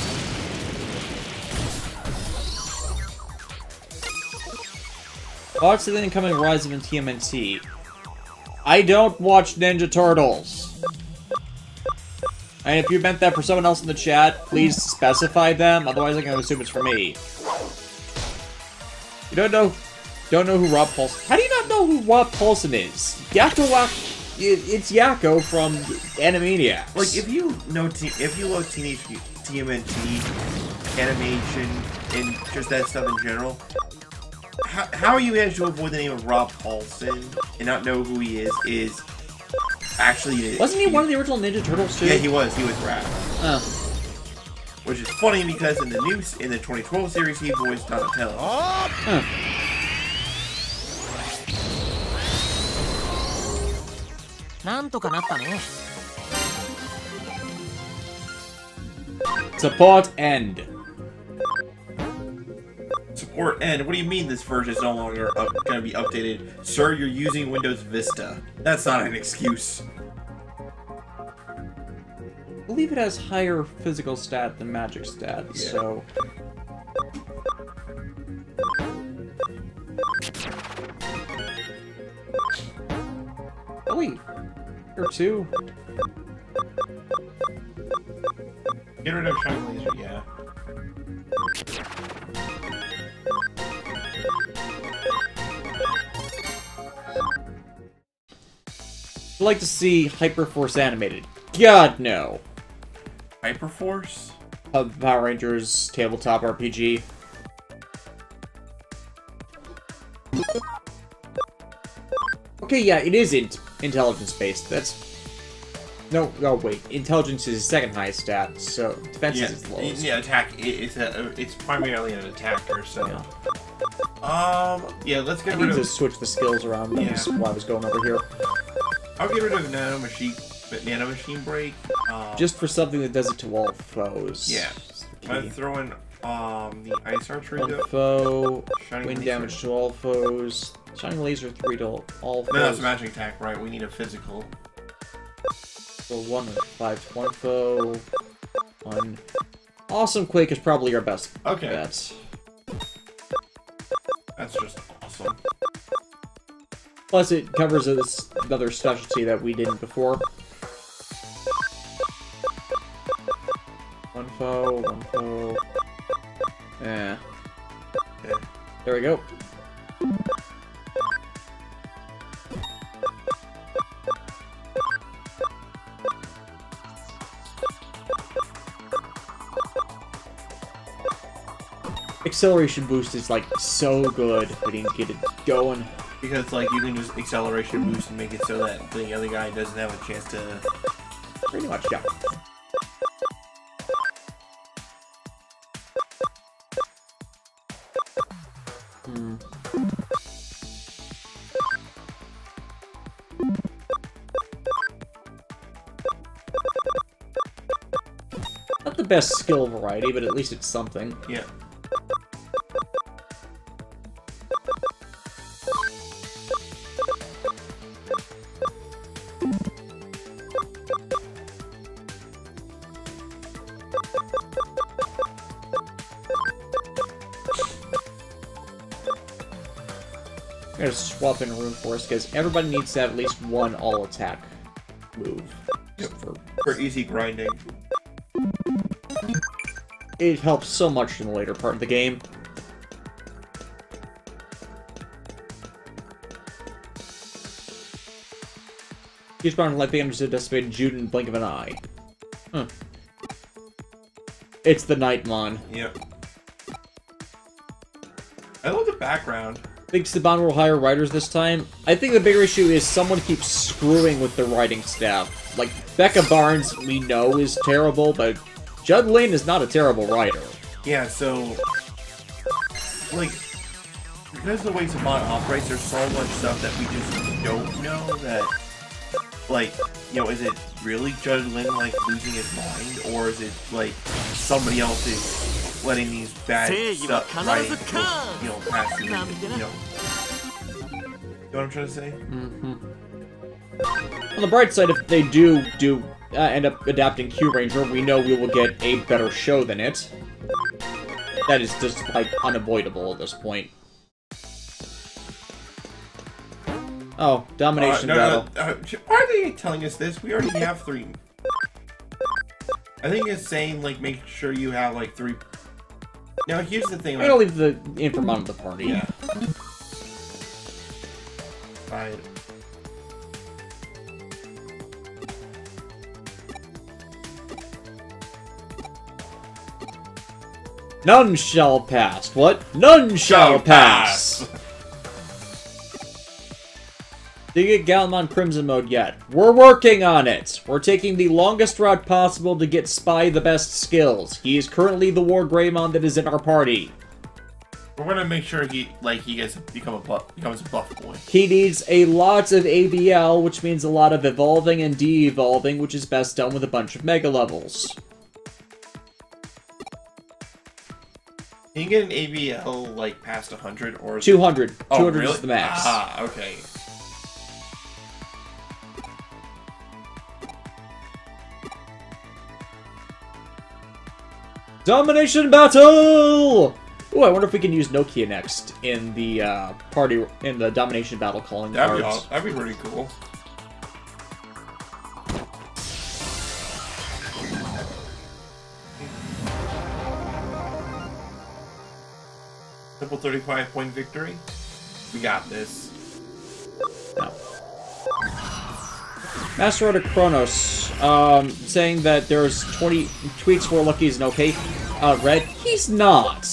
Watch the incoming Rise of TMNT. I don't watch Ninja Turtles. And if you meant that for someone else in the chat, please specify them, otherwise I'm gonna assume it's for me. You don't know who Rob Paulson... How do you not know who Rob Paulson is? It's Yakko from Animaniacs. Like, if you love Teenage TMNT, animation, and just that stuff in general, how are you able to avoid the name of Rob Paulson and not know who he is actually... Wasn't he one of the original Ninja Turtles too? Yeah, he was rad. Oh. Which is funny because in the 2012 series he voiced Donatello. Huh. Support end. Support end? What do you mean this version is no longer going to be updated? Sir, you're using Windows Vista. That's not an excuse. I believe it has higher physical stat than magic stat, yeah. So... Oh wait, or two. Get rid of Shining Laser, yeah. I'd like to see Hyperforce animated. God, no. Hyperforce? Power Rangers tabletop RPG. Okay, yeah, it is intelligence-based. That's... No, wait. Intelligence is second highest stat, so defense is its lowest. Yeah, attack. It's primarily an attacker, so... Yeah. Yeah, let's I get need rid to of... switch the skills around. Yeah. That's why I was going over here. I'll get rid of Nano Machine Break. Just for something that does it to all foes. Yeah. I'm throwing the Ice Archery One though. foe, Shining wind Laser. damage to all foes. Shining Laser 3 to all foes. No, that's a magic attack, right? We need a physical. So 1 and 5 to 1 foe. 1. Awesome Quake is probably our best Okay. bet. That's just awesome. Plus, it covers another specialty that we didn't before. 1 foe, 1 foe. Yeah. Yeah. There we go. Acceleration boost is like so good when you get it going. Because like you can just acceleration boost and make it so that the other guy doesn't have a chance to. Pretty much, yeah. Not the best skill variety, but at least it's something. Yeah. I'm gonna swap in Rune Force because everybody needs to have at least one all-attack move. Yep. For For easy grinding. it helps so much in the later part of the game. Each bound light becomes to dissipate Jude in the blink of an eye. Huh. It's the Nightmon. Yep. I love the background. Think Saban will hire writers this time? I think the bigger issue is someone keeps screwing with the writing staff. Like, Becca Barnes, we know, is terrible, but Judd Lin is not a terrible writer. Yeah, so like because the way Saban operates, there's so much stuff that we just don't know that like, you know, is it really Judd Lin like losing his mind, or is it like somebody else is letting these bad stuff writing, you know, pass through, you know what I'm trying to say? Mm-hmm. On the bright side, if they do end up adapting Q Ranger, we know we will get a better show than it. That is just, like, unavoidable at this point. Oh, domination battle. Why are they telling us this? We already have 3. I think it's saying, like, make sure you have, like, 3... Now, here's the thing. I'm gonna leave the info on the party. Yeah. Fine. None shall pass. What? None shall pass! Did you get Galmon Crimson mode yet? We're working on it! We're taking the longest route possible to get Spy the best skills. He is currently the War Greymon that is in our party. We're gonna make sure he becomes a buff boy. He needs a lot of ABL, which means a lot of evolving and de-evolving, which is best done with a bunch of mega levels. Can you get an ABL, like, past 100, or... 200. 200 Oh, really? is the max. Ah, okay. Domination battle! Ooh, I wonder if we can use Nokia next in the domination battle calling That'd be cards. awesome. That'd be pretty cool. Simple 35-point victory. We got this. No. Master Rider Kronos, saying that there's 20 tweets for Lucky's and okay. Red, he's not.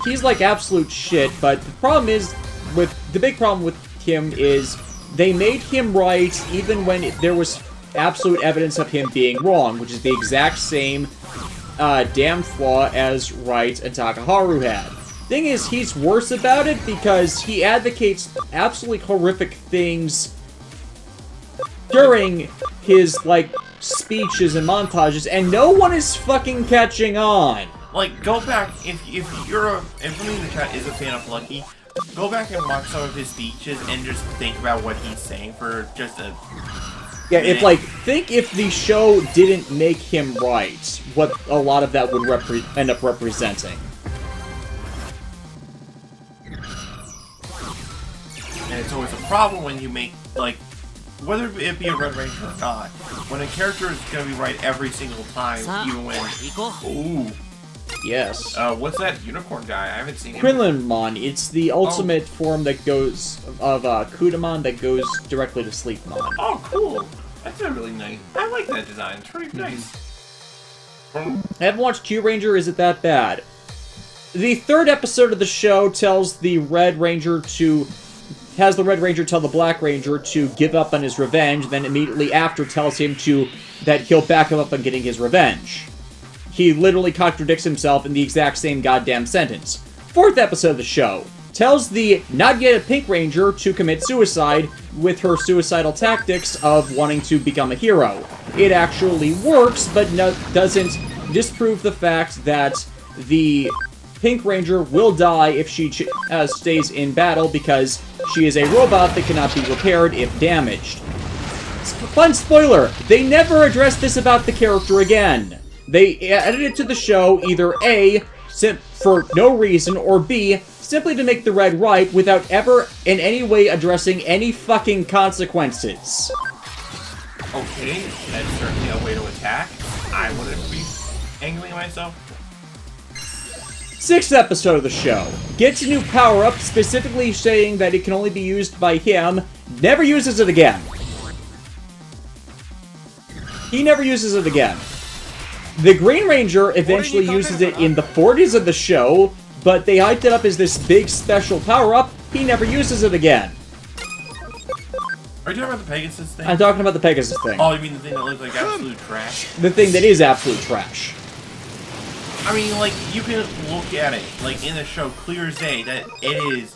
He's like absolute shit, but the problem is, the big problem with him is, they made him right even when there was absolute evidence of him being wrong, which is the exact same damn flaw as Wright and Takaharu had. Thing is, he's worse about it because he advocates absolutely horrific things during his, like, speeches and montages, and no one is fucking catching on. Like, go back, if somebody in the chat is a fan of Lucky, go back and watch some of his speeches and just think about what he's saying for just a Yeah, minute. think if the show didn't make him right, what a lot of that would end up representing. And it's always a problem when you make, like, whether it be a Red Ranger or not, when a character is gonna be right every single time, even when... Ooh. Yes. What's that unicorn guy? I haven't seen him. Krinlanmon, it's the ultimate form that goes, of Kudamon that goes directly to Sleepmon. Oh, cool. That's a really nice... I like that design. It's pretty nice. I haven't watched Q Ranger, is it that bad? The third episode of the show tells the Red Ranger to... has the Red Ranger tell the Black Ranger to give up on his revenge, then immediately after tells him that he'll back him up on getting his revenge. He literally contradicts himself in the exact same goddamn sentence. Fourth episode of the show tells the not yet a Pink Ranger to commit suicide with her suicidal tactics of wanting to become a hero. It actually works, but doesn't disprove the fact that the Pink Ranger will die if she stays in battle because she is a robot that cannot be repaired if damaged. Fun spoiler, they never addressed this about the character again. They added it to the show either A, for no reason, or B, simply to make the red right without ever in any way addressing any fucking consequences. Okay, that's certainly a way to attack. I wouldn't be angling myself. Sixth episode of the show. Gets a new power-up, specifically saying that it can only be used by him. Never uses it again. He never uses it again. The Green Ranger eventually uses it in the 40s of the show, but they hyped it up as this big special power-up. He never uses it again. Are you talking about the Pegasus thing? I'm talking about the Pegasus thing. Oh, you mean the thing that looks like absolute trash? The thing that is absolute trash. I mean, like, you can look at it, like, in the show, clear as day, that it is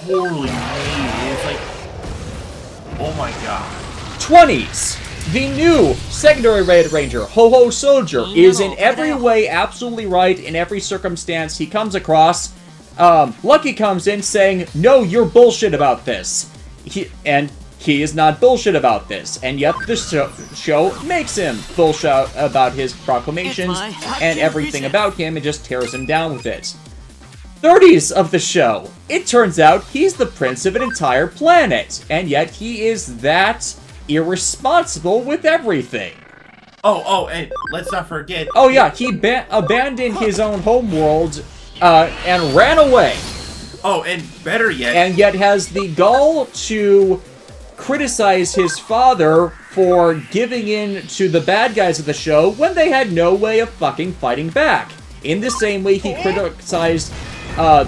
poorly made. It's like, oh my god. 20s! The new secondary Red Ranger, Ho-Ho Soldier, is in every way absolutely right in every circumstance he comes across. Lucky comes in saying, no, you're bullshit about this. He is not bullshit about this, and yet the show makes him bullshit about his proclamations and everything about him and just tears him down with it. 30s of the show. It turns out he's the prince of an entire planet, and yet he is that irresponsible with everything. Oh, and let's not forget... Oh yeah, he abandoned his own homeworld and ran away. Oh, and better yet... And yet has the gall to criticize his father for giving in to the bad guys of the show when they had no way of fucking fighting back. In the same way he criticized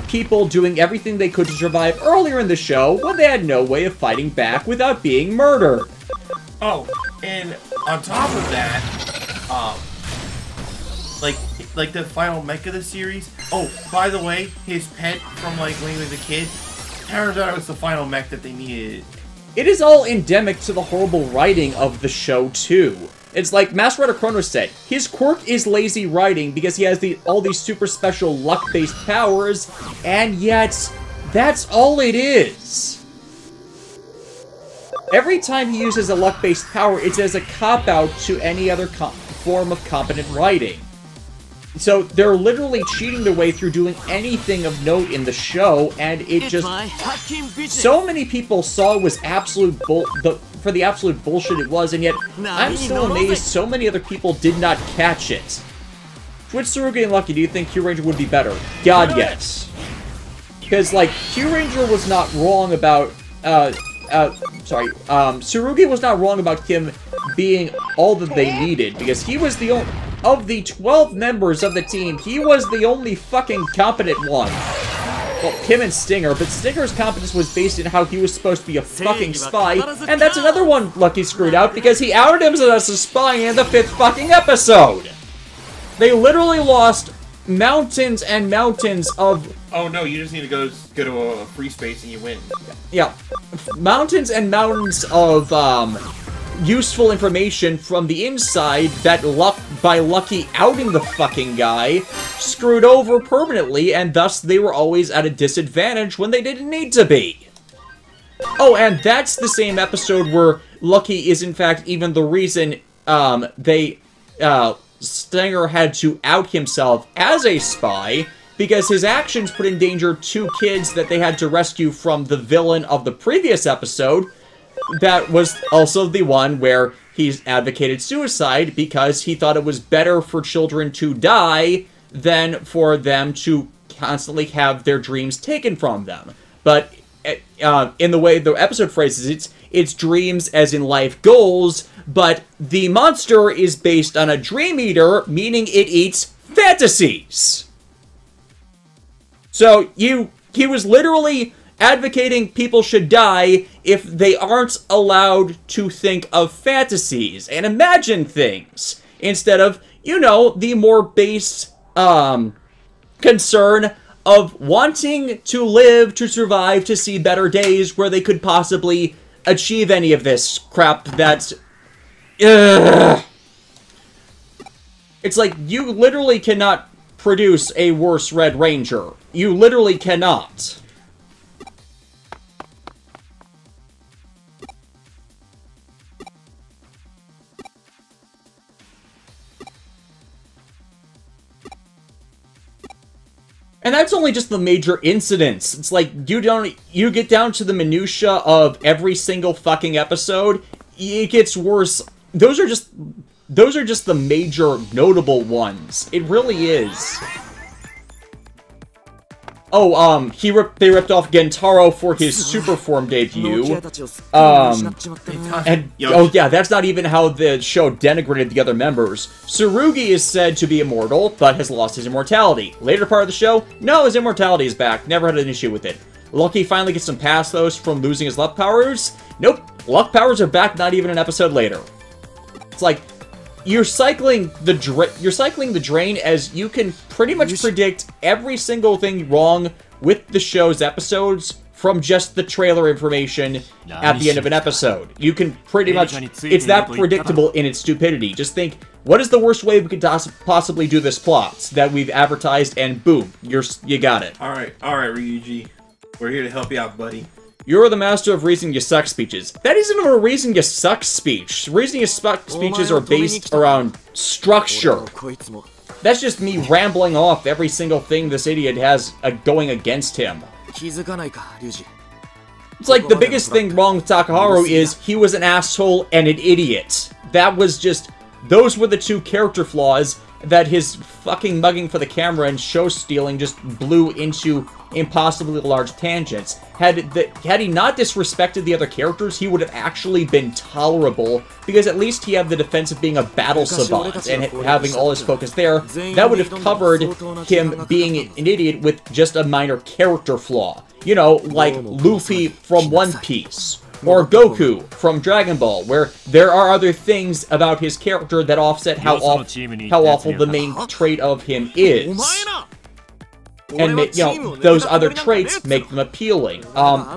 people doing everything they could to survive earlier in the show when they had no way of fighting back without being murdered. Oh, and on top of that, like the final mech of the series. Oh, by the way, his pet from like when he was a kid, turns out it was the final mech that they needed. It is all endemic to the horrible writing of the show too. It's like Master Rider Chronos said, his quirk is lazy writing because he has all these super special luck-based powers, and yet that's all it is. Every time he uses a luck-based power, it's as a cop-out to any other form of competent writing. So they're literally cheating their way through doing anything of note in the show, and it just... So many people saw it was absolute for the absolute bullshit it was, and yet I'm still amazed so many other people did not catch it. Which Tsurugi and Lucky, do you think Q Ranger would be better? God, yes. Because, like, Q Ranger was not wrong about... Tsurugi was not wrong about him being all that they needed, because he was the only... Of the 12 members of the team, he was the only fucking competent one. Well, him and Stinger, but Stinger's competence was based on how he was supposed to be a fucking spy, and that's another one Lucky screwed out, because he outed himself as a spy in the 5th fucking episode! They literally lost mountains and mountains of... Oh no, you just need to go to a free space and you win. Yeah. Mountains and mountains of, useful information from the inside that by Lucky outing the fucking guy, screwed over permanently, and thus they were always at a disadvantage when they didn't need to be. Oh, and that's the same episode where Lucky is in fact even the reason, Stinger had to out himself as a spy, because his actions put in danger 2 kids that they had to rescue from the villain of the previous episode. That was also the one where he's advocated suicide because he thought it was better for children to die than for them to constantly have their dreams taken from them. But in the way the episode phrases it, it's dreams as in life goals, but the monster is based on a dream eater, meaning it eats fantasies. So he was literally advocating people should die if they aren't allowed to think of fantasies and imagine things, instead of, you know, the more base concern of wanting to live, to survive, to see better days where they could possibly achieve any of this crap that's... It's like, you literally cannot produce a worse Red Ranger. You literally cannot. And that's only just the major incidents. It's like, you get down to the minutia of every single fucking episode, it gets worse. Those are just the major notable ones. It really is. Oh, they ripped off Gentaro for his Superform debut. Oh yeah, that's not even how the show denigrated the other members. Tsurugi is said to be immortal, but has lost his immortality. Later part of the show, no, his immortality is back. Never had an issue with it. Lucky finally gets some past those from losing his luck powers. Nope, luck powers are back not even an episode later. It's like, you're cycling the drain as you can pretty much predict every single thing wrong with the show's episodes from just the trailer information at the end of an episode. You can pretty much... It's that predictable in its stupidity. Just think, what is the worst way we could possibly do this plot that we've advertised, and boom, you got it. Alright, Ryuji. We're here to help you out, buddy. You're the master of reason you suck speeches. That isn't a reason you suck speech. Reason you suck speeches are based around structure. That's just me rambling off every single thing this idiot has going against him. It's like the biggest thing wrong with Takaharu is he was an asshole and an idiot. That was just... Those were the 2 character flaws that his fucking mugging for the camera and show stealing just blew into impossibly large tangents. Had he not disrespected the other characters, he would have actually been tolerable, because at least he had the defense of being a battle savant and having all his focus there. That would have covered him being an idiot with just a minor character flaw. You know, like Luffy from One Piece, or Goku from Dragon Ball, where there are other things about his character that offset how awful the main trait of him is. And, you know, those other traits make them appealing.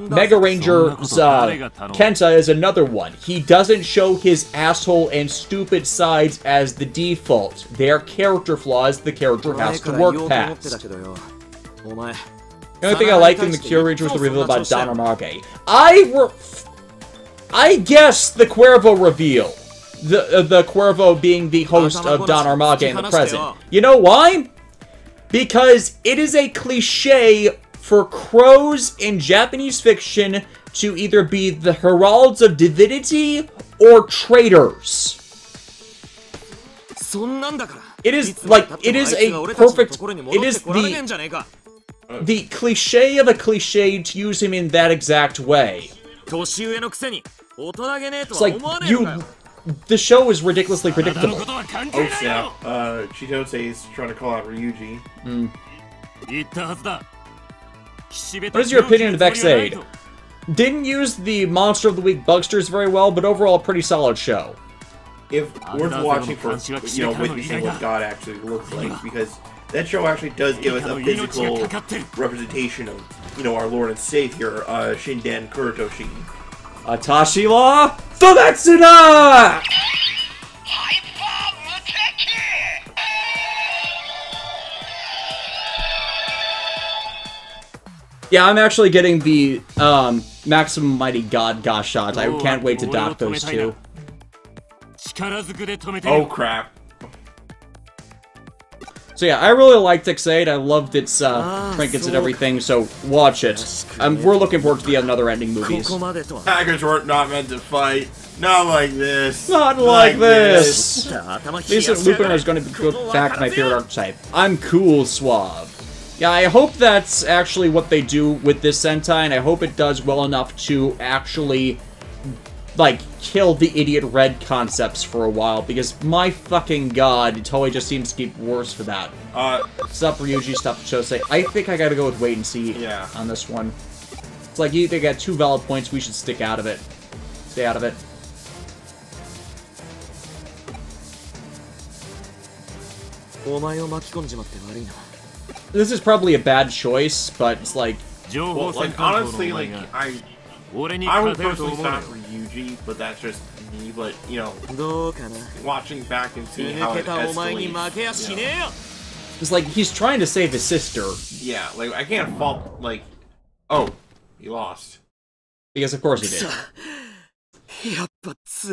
Mega Ranger's Kenta is another one. He doesn't show his asshole and stupid sides as the default. They're character flaws the character has to work past. The only thing I liked in the Kyo Ranger was the reveal about Don Armage. I guess the Cuervo reveal. The Cuervo being the host of Don Armage in the present. You know why? Because it is a cliche for crows in Japanese fiction to either be the heralds of divinity or traitors. It is like, it is a perfect, it is the cliche of a cliche to use him in that exact way. It's like, the show is ridiculously predictable. Oh snap, Chitose is trying to call out Ryuji. What is your opinion of X-Aid? Didn't use the Monster of the Week bugsters very well, but overall a pretty solid show. If worth watching for, you know, witnessing what God actually looks like, because that show actually does give us a physical representation of, you know, our Lord and Savior, Shindan Kurotoshi. Atashi wa Sodatsuna! Yeah, I'm actually getting the Maximum Mighty God shot. I can't wait to dock those two. Oh crap. So yeah, I really liked X8. I loved its trinkets and everything, so watch it. We're looking forward to the another ending movies. Hackers were not meant to fight. Not like this. Not like this! At least Lupin is going to go back to my favorite archetype. I'm cool, Suave. Yeah, I hope that's actually what they do with this Sentai, and I hope it does well enough to actually, like, kill the idiot red concepts for a while, because my fucking god, it totally just seems to keep worse for that. Stop Ryuji, stop Chose. I think I gotta go with wait and see on this one. It's like, you either got 2 valid points, we should stick out of it. Stay out of it. This is probably a bad choice, but it's like... Well, like, honestly, like, I would personally stop Ryuji, but that's just me, but, you know, watching back and seeing how it escalates, you know. It's like, he's trying to save his sister. Yeah, like, I can't fault, like, oh, he lost. Because of course he did.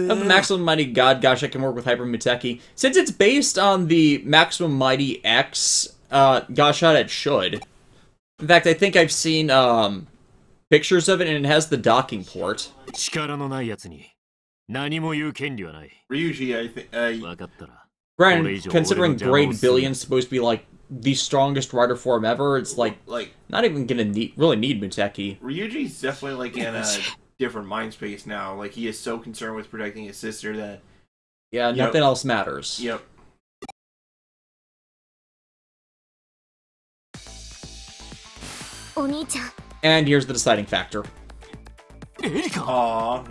Of the Maximum Mighty God, gosh, I can work with Hyper Muteki. Since it's based on the Maximum Mighty X, gosh, it should. In fact, I think I've seen, pictures of it, and it has the docking port. Ryuji, I think, Granted, considering Grade Billion's supposed to be, like, the strongest rider form ever, it's, like not even gonna really need Muteki. Ryuji's definitely, like, in a different mind space now. Like, he is so concerned with protecting his sister that... Yeah, nothing else matters. Yep. And here's the deciding factor. Aww.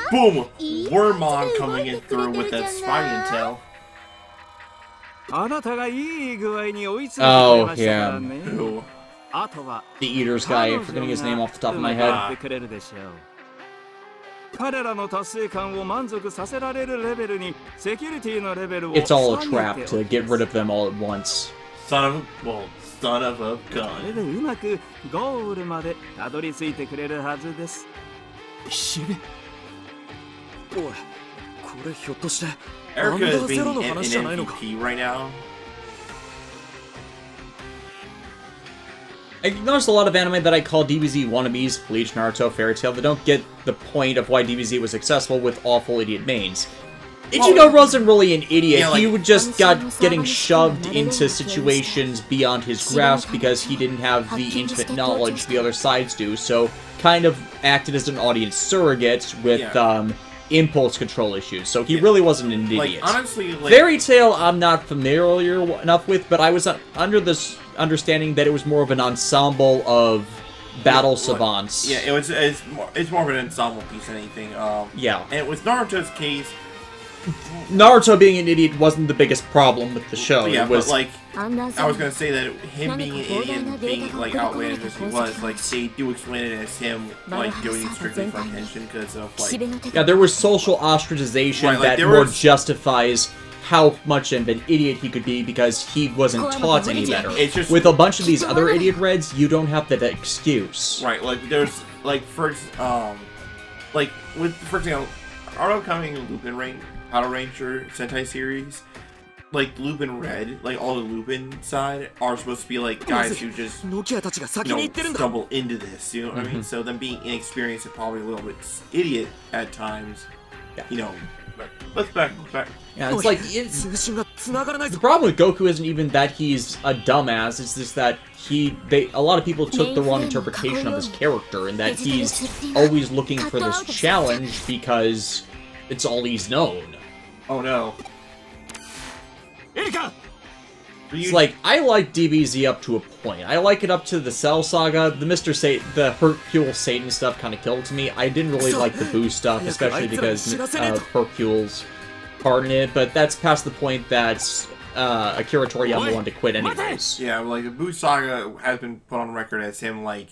Boom! Wormmon coming in through with that spy intel. Oh, yeah. Who? The Eaters guy, I'm forgetting his name off the top of my head. It's all a trap to get rid of them all at once. Son of a gun. Erica is being an MVP right now. I noticed a lot of anime that I call DBZ wannabes, Bleach, Naruto, Fairy Tail, that don't get the point of why DBZ was successful with awful idiot mains. Ichigo wasn't really an idiot, yeah, like, he would just got getting shoved into situations beyond his grasp because he didn't have the intimate knowledge the other sides do, so kind of acted as an audience surrogate with, impulse control issues, so he really wasn't an idiot. Like, honestly, like... Fairy Tail I'm not familiar enough with, but I was under this understanding that it was more of an ensemble of battle savants. Yeah, it's more of an ensemble piece than anything. Yeah. And with Naruto's case... Naruto being an idiot wasn't the biggest problem with the show. Yeah, it was, but, like, I was gonna say that him being an idiot and being, like, outlandish as he was, like, they do explain it as him, like, doing it strictly for attention because of, like... Yeah, there was social ostracization that more justifies how much of an idiot he could be because he wasn't taught any better. It's just... With a bunch of these other idiot reds, you don't have that excuse. Right, like, there's, like, for example, our upcoming Lupin Auto Ranger Sentai series, like, Lupin Red, like, all the Lupin side are supposed to be, like, guys who just, you know, stumble into this, you know what I mean? So them being inexperienced and probably a little bit idiot at times, you know, let's back. Yeah, it's like, the problem with Goku isn't even that he's a dumbass, it's just that a lot of people took the wrong interpretation of his character, and that he's always looking for this challenge because it's all he's known. Oh no. It's like, I like DBZ up to a point. I like it up to the Cell Saga. The Hercule Satan stuff kind of killed to me. I didn't really like the Boo stuff, especially because of Hercule's part in it, but that's past the point that Akira Toriyama wanted to quit anyways. Yeah, like, the Boo Saga has been put on record as him, like,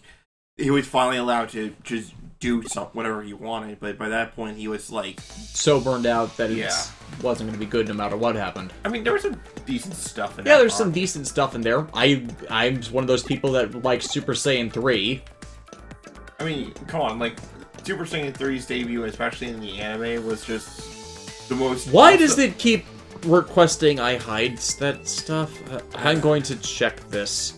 he was finally allowed to just do whatever he wanted, but by that point he was, like... so burned out that it wasn't going to be good no matter what happened. I mean, there was some decent stuff in there. Yeah, there's some decent stuff in there. I'm one of those people that like Super Saiyan 3. I mean, come on, like, Super Saiyan 3's debut, especially in the anime, was just the most... Why does it keep requesting I hide that stuff? I'm going to check this.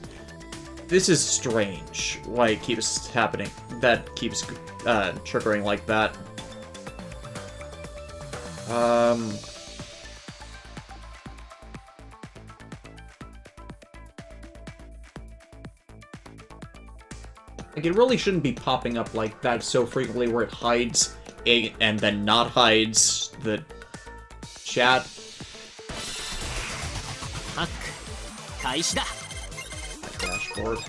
This is strange. Why it keeps happening. That keeps triggering like that. Like, it really shouldn't be popping up like that so frequently where it hides and then not hides the chat. Dashboard.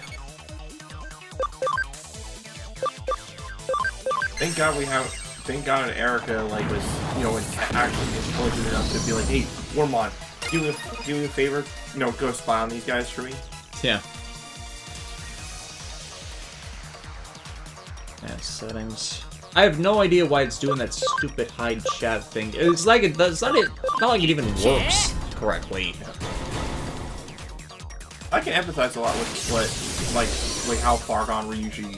Thank God Erica, like, was, you know, actually intelligent enough to be like, hey, Wormmon, do me a favor, you know, go spy on these guys for me. Yeah. Yeah, settings. I have no idea why it's doing that stupid hide chat thing. It's like it does not like it even works correctly. I can empathize a lot with what, like how far gone we usually,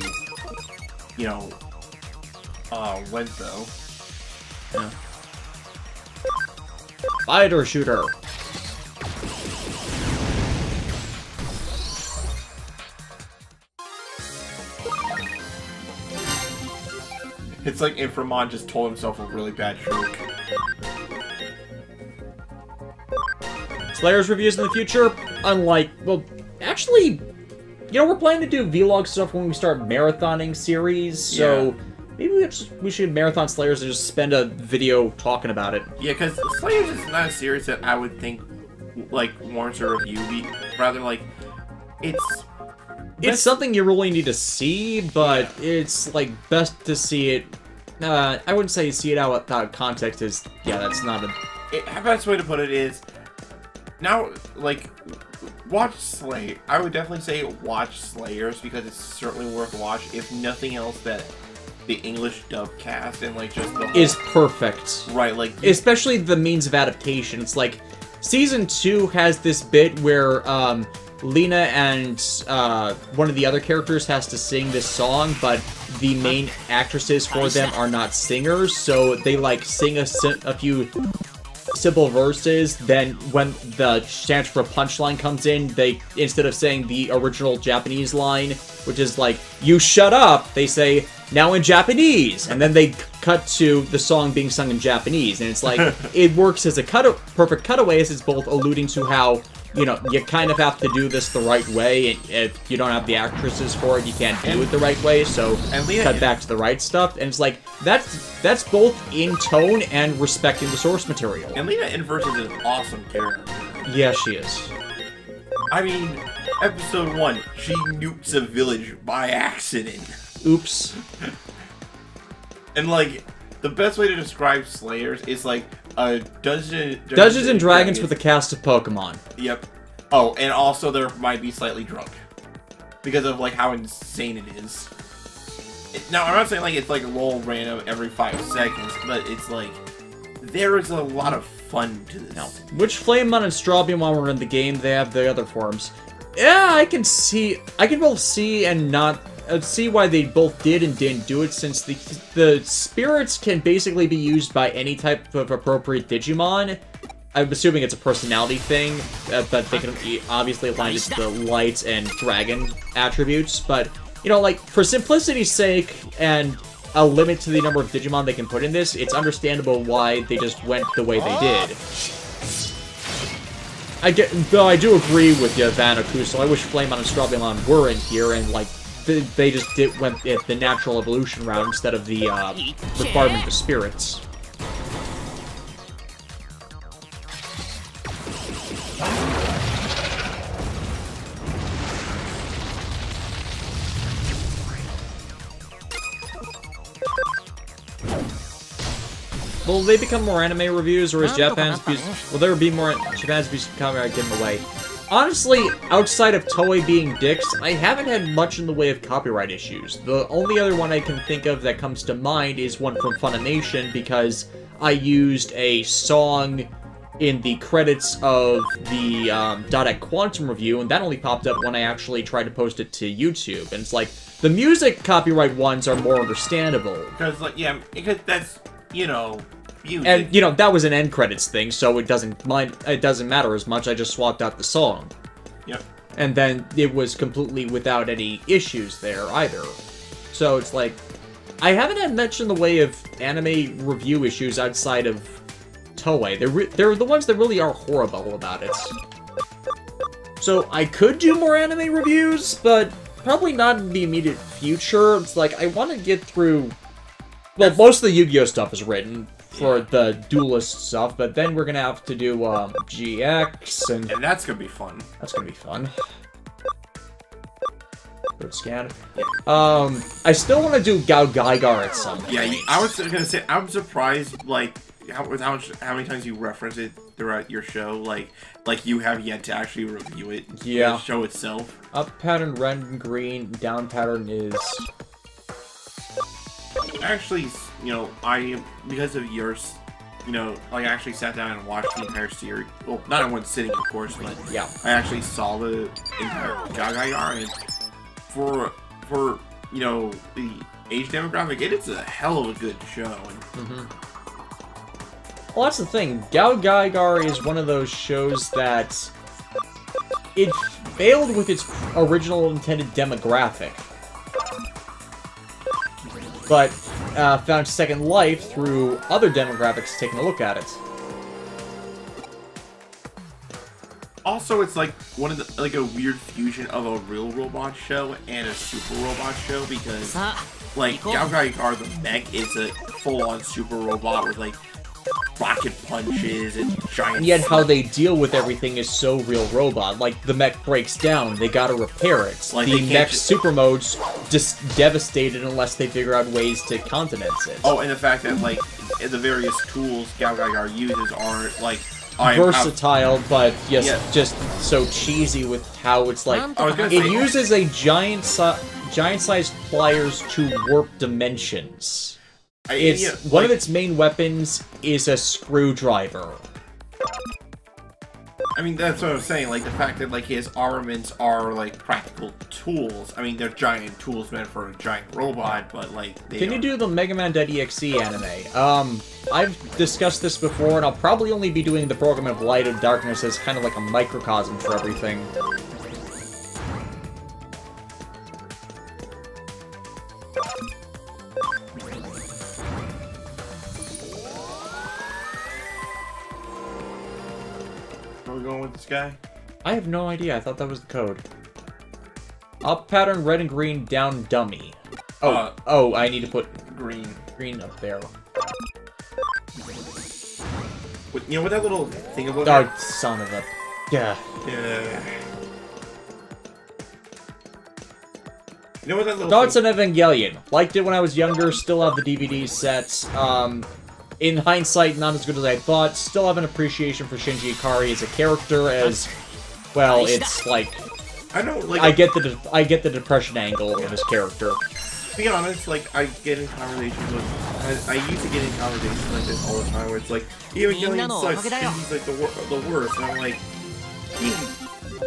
you know, went though. Yeah. Fighter shooter. It's like Inframon just told himself a really bad joke. Slayer's reviews in the future, unlike, well, actually, you know, we're planning to do vlog stuff when we start marathoning series, so maybe we should marathon Slayers and just spend a video talking about it. Yeah, because Slayers is not a series that I would think, like, warrants a review. Rather, like, it's something you really need to see, but it's, like, best to see it... I wouldn't say see it out without context is... Yeah, that's not a... The best way to put it is... Now, like, watch Slay. I would definitely say watch Slayers, because it's certainly worth a watch. If nothing else, that the English dub cast and, like, just the whole... is perfect. Right, like... Especially the means of adaptation. It's like, Season 2 has this bit where, Lena and one of the other characters has to sing this song, but the main actresses for them are not singers, so they, like, sing a few simple verses, then when the chance for a punchline comes in, they, instead of saying the original Japanese line, which is like, you shut up, they say, now in Japanese, and then they cut to the song being sung in Japanese, and it's like, it works as a perfect cutaway, as it's both alluding to how, you know, you kind of have to do this the right way, and if you don't have the actresses for it, you can't do it the right way, so cut back to the right stuff, and it's like, that's both in tone and respecting the source material. And Lena Inverse is an awesome character. Yeah, she is. I mean, episode 1, she nukes a village by accident. Oops. And, like, the best way to describe Slayers is like a Dungeons and Dragons with a cast of Pokemon. Yep. Oh, and also there might be slightly drunk. Because of, like, how insane it is. Now, I'm not saying, like, it's, like, roll random every 5 seconds, but it's, like, there is a lot of fun to this. Now, which Flamemon and Strawbymon were in the game, they have the other forms. Yeah, I can both see and not... see why they both did and didn't do it, since the spirits can basically be used by any type of appropriate Digimon. I'm assuming it's a personality thing, but they can obviously align it to the light and dragon attributes, but, you know, like, for simplicity's sake and a limit to the number of Digimon they can put in this, it's understandable why they just went the way they did. Though I do agree with you, Vanakuso, I wish Flamemon and Strawbymon were in here, and, like, they just went the natural evolution route instead of the requirement of spirits. Will they become more anime reviews, or is Japan's will there be more Japan's copyright given away? Honestly, outside of Toei being dicks, I haven't had much in the way of copyright issues. The only other one I can think of that comes to mind is one from Funimation, because I used a song in the credits of the Dot Quantum review, and that only popped up when I actually tried to post it to YouTube. And it's like, the music copyright ones are more understandable. Because, like, yeah, because that's, you know, music. And, you know, that was an end credits thing, so it doesn't matter as much. I just swapped out the song. Yep. And then it was completely without any issues there either. So it's like, I haven't had much in the way of anime review issues outside of Toei. They're the ones that really are horrible about it. So I could do more anime reviews, but probably not in the immediate future. It's like, I want to get through... Well, most of the Yu-Gi-Oh! Stuff is written for the Duelist stuff, but then we're gonna have to do GX, and that's gonna be fun. That's gonna be fun. Good scan. I still want to do Gao Gaigar at some point. Yeah, I was gonna say, I'm surprised, like, how many times you reference it throughout your show, like you have yet to actually review it. Yeah. The show itself. Up pattern red and green, down pattern is... Actually, you know, because of yours, you know, like, I actually sat down and watched the entire series. Well, not in one sitting, of course, but yeah, I actually saw the entire Gagayar, and for you know, the age demographic, it's a hell of a good show. And, well, that's the thing. Gao Gaigar is one of those shows that it failed with its original intended demographic, but found second life through other demographics taking a look at it. Also, it's like one of the, like, a weird fusion of a real robot show and a super robot show, because like Gao Gaigar the mech is a full-on super robot with like rocket punches and giant... And yet how they deal with everything is so real robot. Like, the mech breaks down, they gotta repair it. Like, the mech super mode's just devastated unless they figure out ways to countenance it. Oh, and the fact that, like, the various tools Gao Gaigar uses are, like... versatile, but just so cheesy with how it's like... It uses a giant-sized pliers to warp dimensions. One of its main weapons is a screwdriver. I mean, that's what I was saying, like, the fact that, like, his armaments are, like, practical tools. I mean, they're giant tools meant for a giant robot, but, like, Can you do the Mega Man.exe anime? I've discussed this before, and I'll probably only be doing the program of Light and Darkness as kind of like a microcosm for everything. Where are we going with this guy? I have no idea. I thought that was the code. Up pattern red and green, down dummy. Oh, I need to put green up there. You know what that little thing about? Oh, son of a... Yeah. Yeah. You know what that little... Thoughts on Evangelion. Liked it when I was younger, still have the DVD sets. In hindsight, not as good as I thought. Still have an appreciation for Shinji Ikari as a character, as... Well, it's like... I know, like... I get the depression angle of his character. To be honest, like, I get in conversations with... I used to get in conversations like this all the time, where it's like, Evangelion sucks, Shinji's like the worst, and I'm like...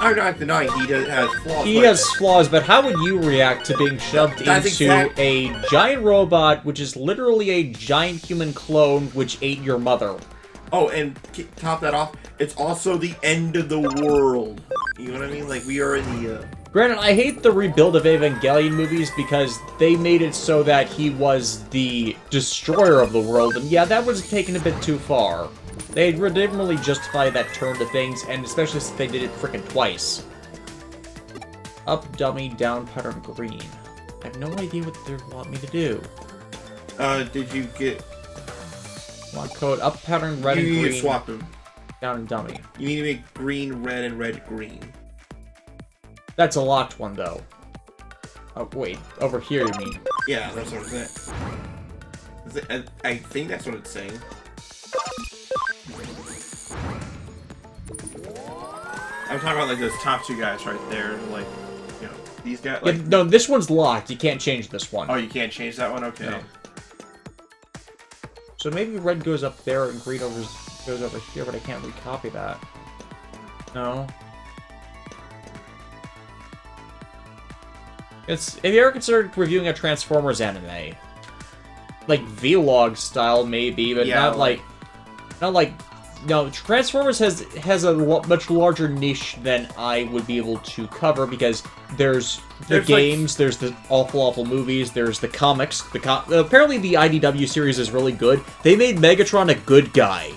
I'm not denying he has flaws. He has flaws, but how would you react to being shoved into a giant robot, which is literally a giant human clone, which ate your mother? Oh, and top that off, it's also the end of the world. You know what I mean? Like, we are in the... Granted, I hate the rebuild of Evangelion movies because they made it so that he was the destroyer of the world, and yeah, that was taken a bit too far. They didn't really justify that turn to things, and especially since they did it frickin' twice. Up dummy, down pattern green. I have no idea what they want me to do. Did you get... Want code up pattern red and green. You need to swap them. Down and dummy. You need to make green red and red green. That's a locked one, though. Oh, wait. Over here, you mean? Yeah, that's what I'm saying. I think that's what it's saying. I'm talking about like those top two guys right there, like, you know, these guys. Like, yeah, no, this one's locked. You can't change this one. oh, you can't change that one. Okay. No. So maybe red goes up there and green goes over here, but I can't recopy that. No. Have you ever considered reviewing a Transformers anime? Like vlog style, maybe, but Yeah, not like. No, Transformers has a much larger niche than I would be able to cover because there's the games, there's the awful movies, there's the comics. Apparently the IDW series is really good. They made Megatron a good guy.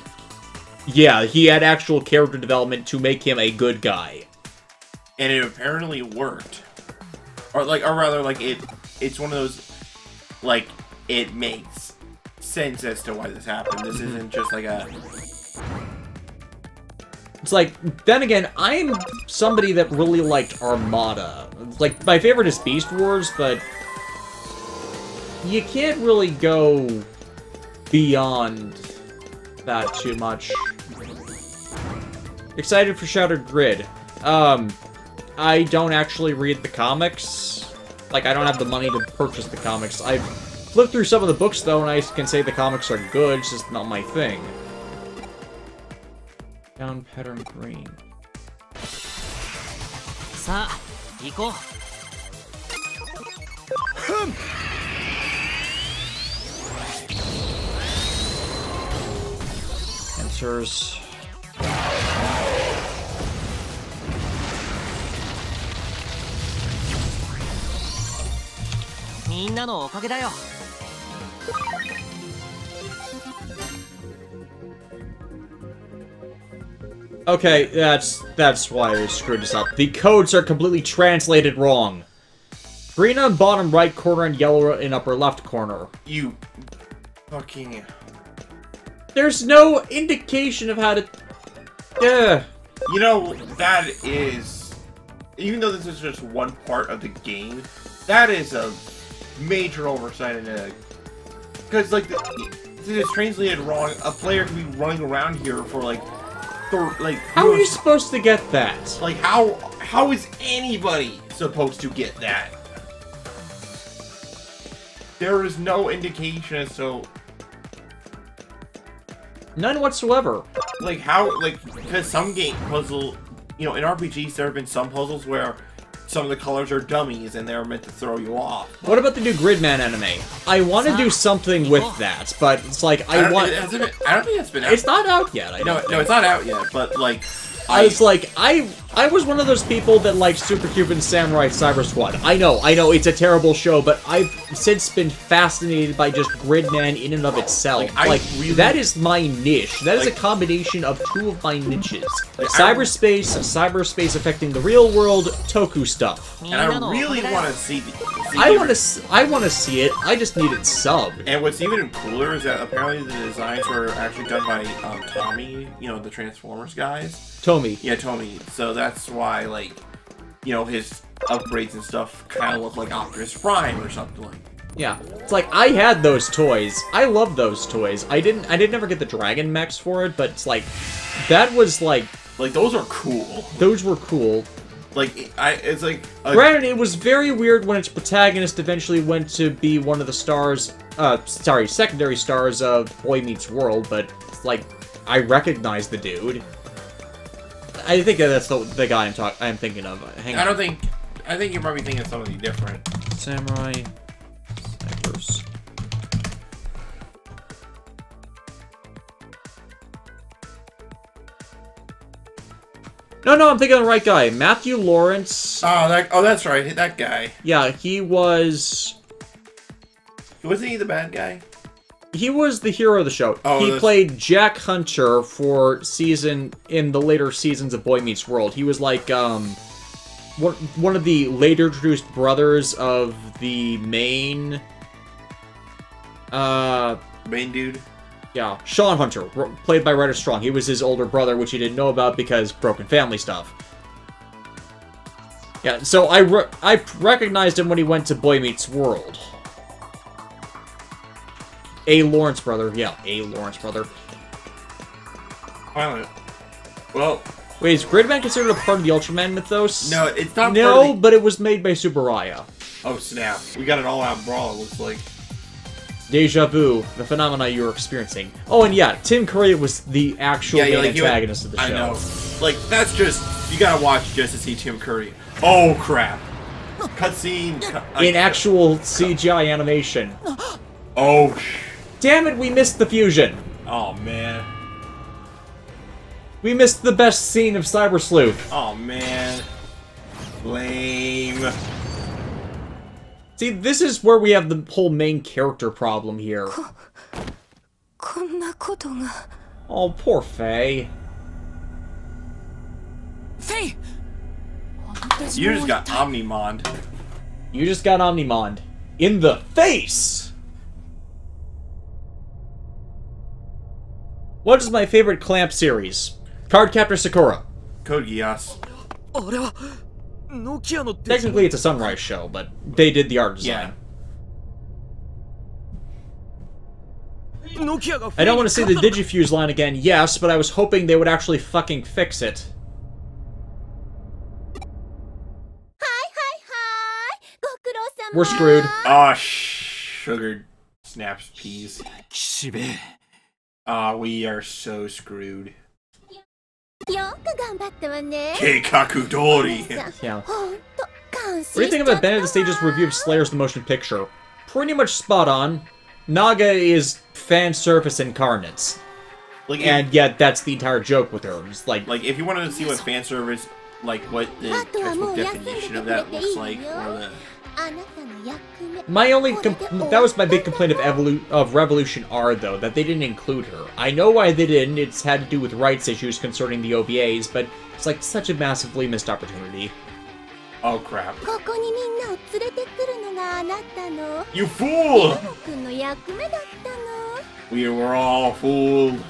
Yeah, he had actual character development to make him a good guy. And it apparently worked. Or rather, it's one of those, like, it makes sense as to why this happened. This isn't just like a... It's like, then again, I'm somebody that really liked Armada. Like, my favorite is Beast Wars, but you can't really go beyond that too much. Excited for Shattered Grid. I don't actually read the comics. Like, I don't have the money to purchase the comics. I've flipped through some of the books, though, and I can say the comics are good, it's just not my thing. Down pattern green. さあ行こう Answers. みんなのおかげだよ Okay, that's why I screwed this up. The codes are completely translated wrong. Green on bottom right corner and yellow in upper left corner. You fucking... There's no indication of how to... You know, that is... Even though this is just one part of the game, that is a major oversight in it. Because, like, it is translated wrong. A player could be running around here for, like... How are you supposed to get that? Like, how is anybody supposed to get that? There is no indication as to... None whatsoever. Like, how, like, because some game puzzle... You know, in RPGs, there have been some puzzles where some of the colors are dummies and they're meant to throw you off. What about the new Gridman anime? I want to do something with that, but it's like, I don't think it's been out. It's not out yet. No, it's not out yet, but, like... I was one of those people that liked Super Cuban Samurai Cyber Squad. I know, it's a terrible show, but I've since been fascinated by just Gridman in and of itself. That is my niche. That is a combination of two of my niches. Cyberspace affecting the real world, Toku stuff. And I really want to see I want to see it. I just need it subbed. And what's even cooler is that apparently the designs were actually done by Tommy, you know, the Transformers guys. Tomy. Yeah, Tomy. So that's why, like, you know, his upgrades and stuff kind of look like Optimus Prime or something like that. Yeah. It's like, I had those toys. I love those toys. I didn't ever get the Dragon mechs for it, but it's like, that was like... Like, those are cool. Those were cool. Like, it's like... Granted, it was very weird when its protagonist eventually went to be one of the stars, secondary stars of Boy Meets World, but it's like, I recognize the dude. I think that's the guy I'm thinking of. I think you're probably thinking of something different. Samurai Cyphers. No, I'm thinking of the right guy. Matthew Lawrence. Oh, that's right. That guy. Yeah, he was... Wasn't he the bad guy? He was the hero of the show. Oh, he played Jack Hunter in the later seasons of Boy Meets World. He was like, one of the later introduced brothers of the main... Main dude? Yeah, Sean Hunter, played by Ryder Strong. He was his older brother, which he didn't know about because broken family stuff. Yeah, so I recognized him when he went to Boy Meets World. A. Lawrence brother. Yeah, A. Lawrence brother. Finally. Well, Wait, is Gridman considered a part of the Ultraman mythos? No, it's not. No, but it was made by Subaraya. Oh snap! We got an all-out brawl. It looks like. Deja vu, the phenomena you were experiencing. Oh, and yeah, Tim Curry was the actual main antagonist of the show. I know. Like, that's just... You gotta watch just to see Tim Curry. Oh, crap. Cutscene. In actual CGI animation. Oh, damn it, we missed the fusion. Oh, man. We missed the best scene of Cyber Sleuth. Oh, man. Lame. See, this is where we have the whole main character problem here. Oh, poor Faye. Faye! You just got Omnimond. You just got Omnimond. In the face! What is my favorite Clamp series? Cardcaptor Sakura. Code Geass. Technically, it's a Sunrise show, but they did the art design. Yeah. I don't want to say the Digifuse line again, yes, but I was hoping they would actually fucking fix it. We're screwed. Ah, sugar snaps peas. Ah, we are so screwed. Keikaku Dori. Yeah. What do you think about Ben at the Stage's review of Slayer's the Motion Picture? Pretty much spot on. Naga is fan service incarnate. Like, and yet that's the entire joke with her. It's like if you wanted to see what fan service, like what the textbook definition of that looks like, or the... My only that was my big complaint of Revolution R, though, that they didn't include her. I know why they didn't. It's had to do with rights issues concerning the OVAs, but it's like such a massively missed opportunity. Oh crap! You fool! We were all fooled.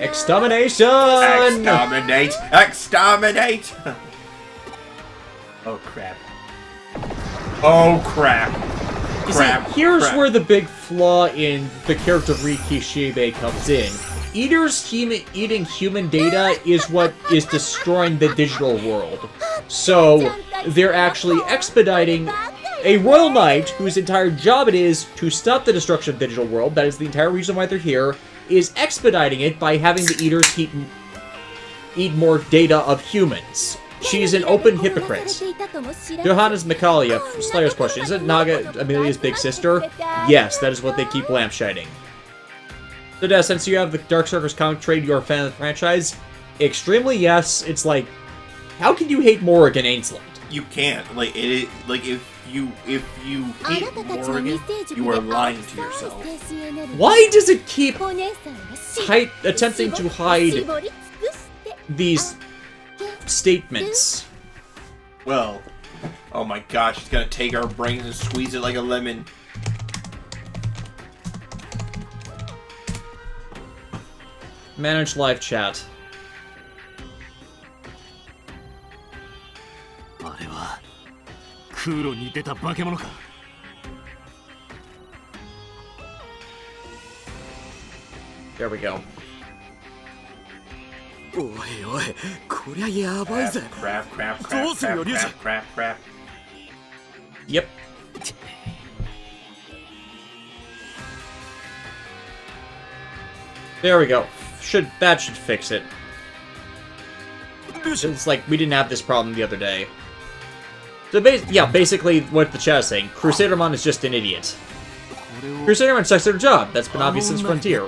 Extermination! Exterminate! Exterminate! Oh crap. Oh crap. You see, here's where the big flaw in the character of Riki Shibe comes in. Eaters eating human data is what is destroying the digital world. So, they're actually expediting a royal knight whose entire job it is to stop the destruction of the digital world, that is the entire reason why they're here, is expediting it by having the Eaters eat more data of humans. She's an open hypocrite. Johannes Mikalia, Slayer's question, isn't Naga Amelia's big sister? Yes, that is what they keep lampshading. So, since you have the Darkstalkers comic trade, you're a fan of the franchise? Extremely yes. It's like, how can you hate Morrigan Ainsland? You can't. Like, if you hate Morrigan, you are lying to yourself. Why does it keep attempting to hide these statements? Well, oh my gosh, it's gonna take our brains and squeeze it like a lemon. Manage live chat. There we go. Crap. Yep. There we go. That should fix it. It's like we didn't have this problem the other day. So basically what the chat is saying, Crusadermon is just an idiot. Crusadermon sucks at her job. That's been obvious since Frontier.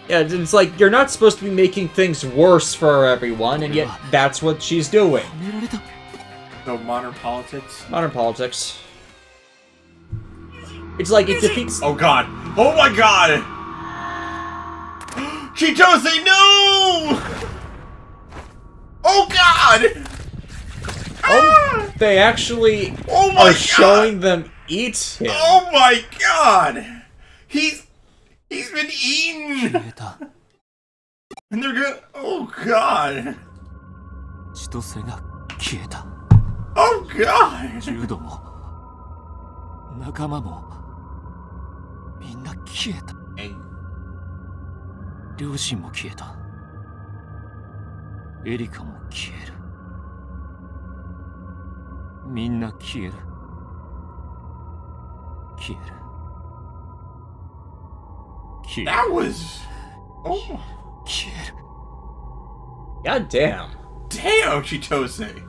Yeah, it's like, you're not supposed to be making things worse for everyone, and yet that's what she's doing. So, modern politics? Modern politics. It's like, it defeats... Oh god! Oh my god! Chitose, no! Oh god! Oh, they actually are showing them eat him. Oh my god! He's been eaten! And they're gonna... Oh god! Oh god! 両親も消えた。エリカも消える。みんな消える。消える。消える。 That was... Oh. 消える。 God damn. Damn, Chitose.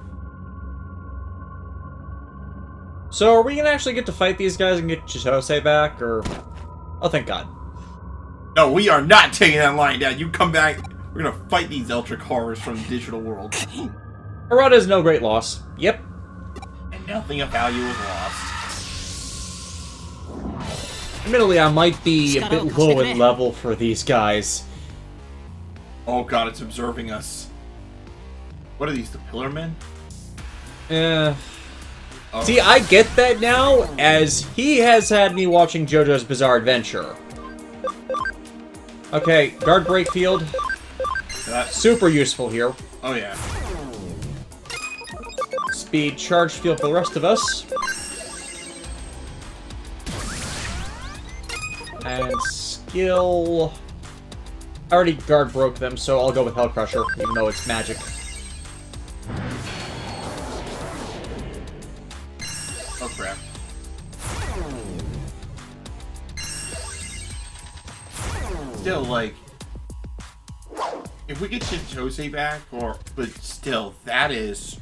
So, are we gonna actually get to fight these guys and get Chitose back, or... Oh, thank God. No, we are not taking that line down. You come back. We're gonna fight these Eldritch horrors from the digital world. Harada is no great loss. Yep. And nothing of value is lost. Admittedly, I might be a bit low in level for these guys. Oh god, it's observing us. What are these, the Pillar Men? Oh. See, I get that now, as he has had me watching JoJo's Bizarre Adventure. Okay, guard break field. That's... Super useful here. Oh yeah. Speed charge field for the rest of us. And skill... I already guard broke them, so I'll go with Hell Crusher, even though it's magic. Oh crap. Still, like... If we get Chitose back, or... But still, that is...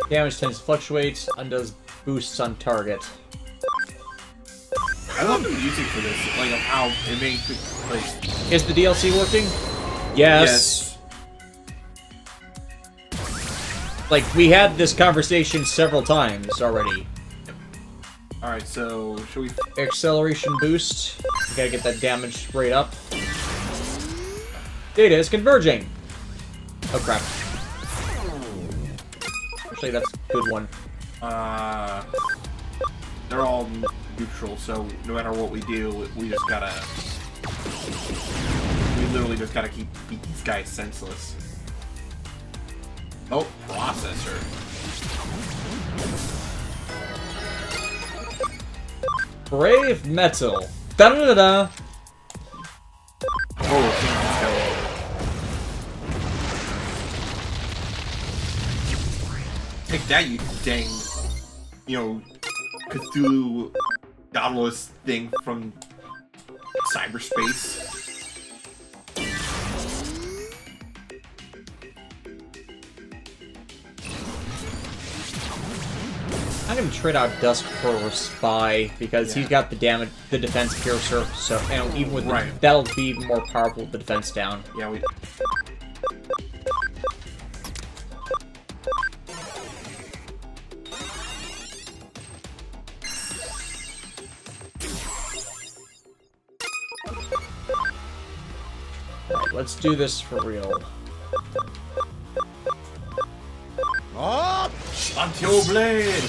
Damage tends to fluctuate, undoes boosts on target. I love the music for this, like, of how it makes it, like... Is the DLC working? Yes. Like, we had this conversation several times already. Alright, so, should we... Acceleration boost. We gotta get that damage rate up. Data is converging! Oh crap. Actually, that's a good one. They're all neutral, so no matter what we do, we just gotta... We literally just gotta keep these guys senseless. Oh, processor. Brave Metal. Da-da-da-da! Oh, take that, you dang, you know, Cthulhu godless thing from cyberspace. I'm gonna trade out Dusk for Spy because he's got the damage, the defense piercer. So, and even with the, that'll be more powerful with the defense down. Yeah, we. Alright, let's do this for real. Up! Until blade!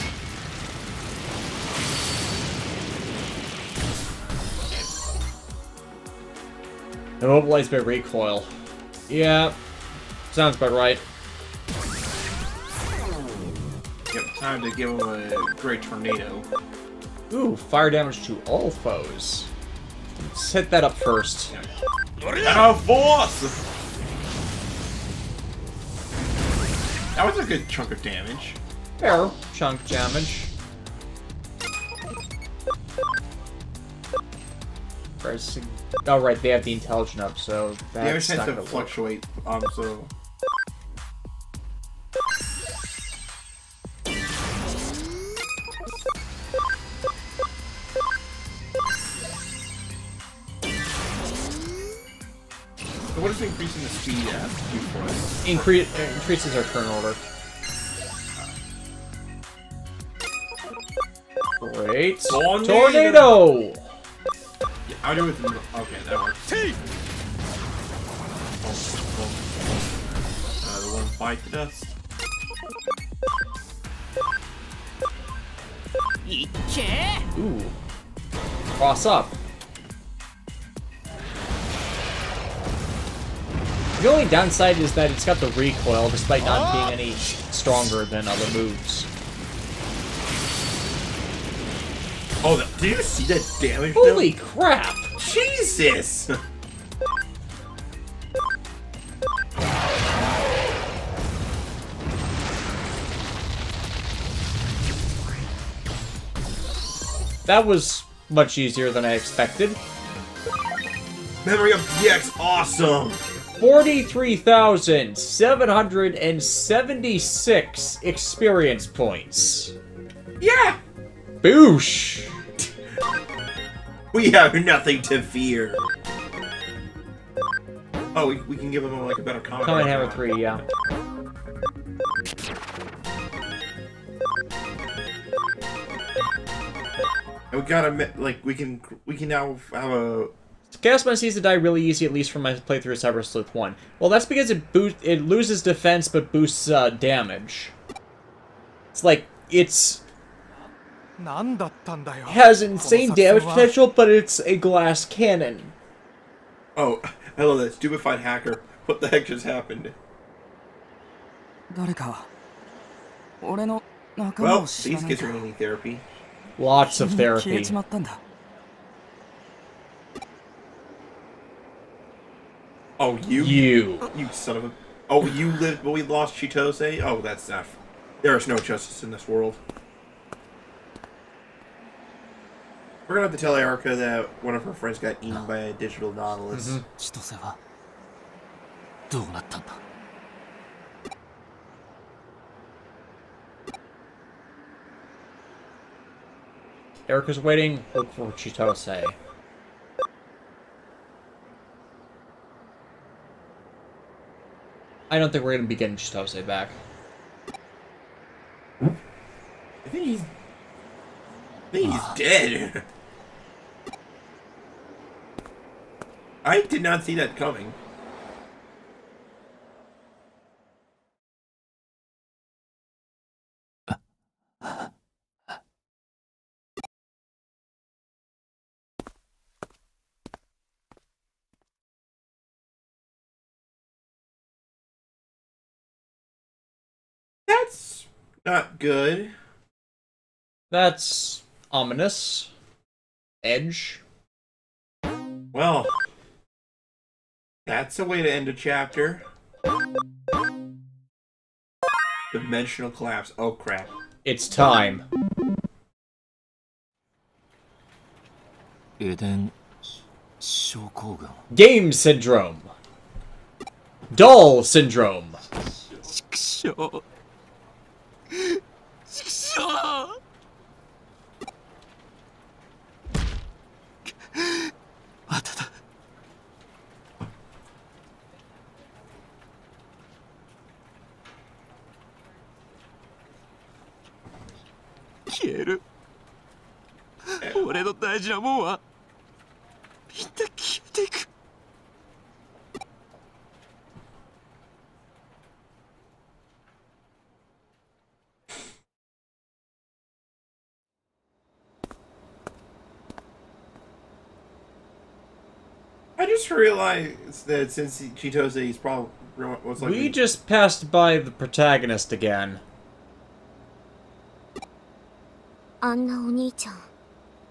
Immobilized by recoil. Yeah, sounds about right. Yep, time to give him a great tornado. Ooh, fire damage to all foes. Let's hit that up first. Our force! That was a good chunk of damage. Fair chunk damage. Oh right, they have the intelligent up, so that's Damage not tends to gonna fluctuate, so... So what is increasing the speed at do for us? Increases our turn order. Great. Tornado! Yeah, I'll do it with... Okay, that works. The one bite the dust. Ooh. Cross up. The only downside is that it's got the recoil, despite not being any stronger than other moves. Oh, did you see that damage? Holy crap! Jesus! That was much easier than I expected. Memory of DX, awesome! 43,776 experience points. Yeah! Boosh! We have nothing to fear. Oh, we can give him like a better comment. Common Hammer 3, yeah. And we gotta like we can now have a. Chaos Man sees to die really easy, at least from my playthrough of Cyber Sleuth 1. Well, that's because it loses defense but boosts damage. It's like has insane damage potential, but it's a glass cannon. Oh, I love that stupefied hacker. What the heck just happened? Well, these kids are gonna need therapy. Lots of therapy. Oh, you son of a. Oh, you lived, but we lost Chitose. Oh, that's not. There is no justice in this world. We're gonna have to tell Erica that one of her friends got eaten by a digital nautilus. Erica's waiting. Look for Chitose. I don't think we're gonna be getting Chitose back. I think he's dead. I did not see that coming. That's not good. That's ominous. Edge. Well, that's a way to end a chapter. Dimensional collapse. Oh crap. It's time. Game syndrome. Dull syndrome. I just realized that since Chitose is probably most likely... We just passed by the protagonist again. あんなお兄ちゃん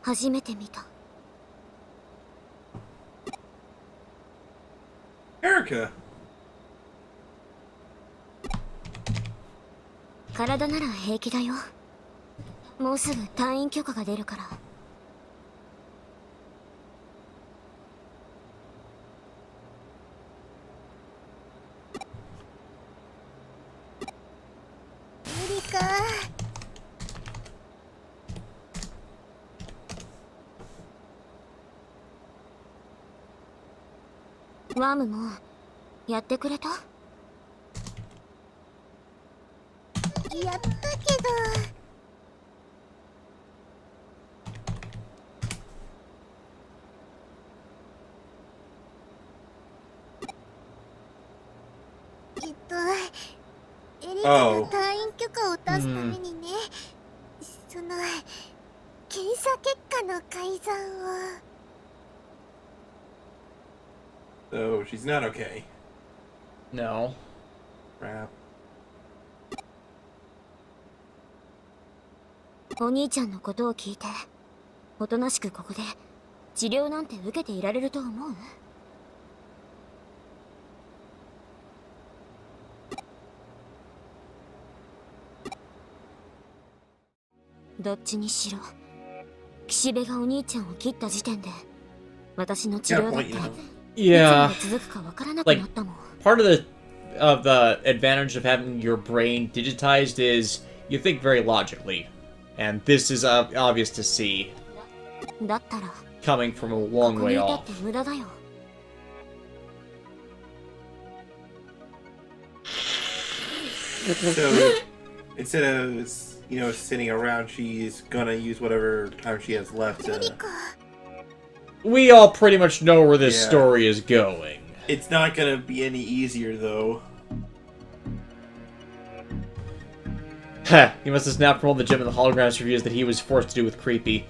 初めて見た。 Erica. 体なら平気だよ。もうすぐ退院許可が出るから。無理か。ワームもやってくれた？やったけど。エリカが退院許可を出すためにね、その検査結果の改ざんを。 So she's not okay. No. Crap. お兄ちゃんのことを聞いておとなしくここで治療なんて受けていられると思う？どっちにしろ岸辺がお兄ちゃんを切った時点で私の治療だっていつま Yeah. で続くかわからなくなったもん。 Part of the advantage of having your brain digitized is you think very logically. And this is obvious to see, だったら coming from a こ long こに way いた off. って無駄だよ。 So instead of sitting around, she's gonna use whatever time she has left to. We all pretty much know where this Yeah. story is going. It's not gonna be any easier though. Heh, he must have snapped from all the gym and the holograms reviews that he was forced to do with Creepy.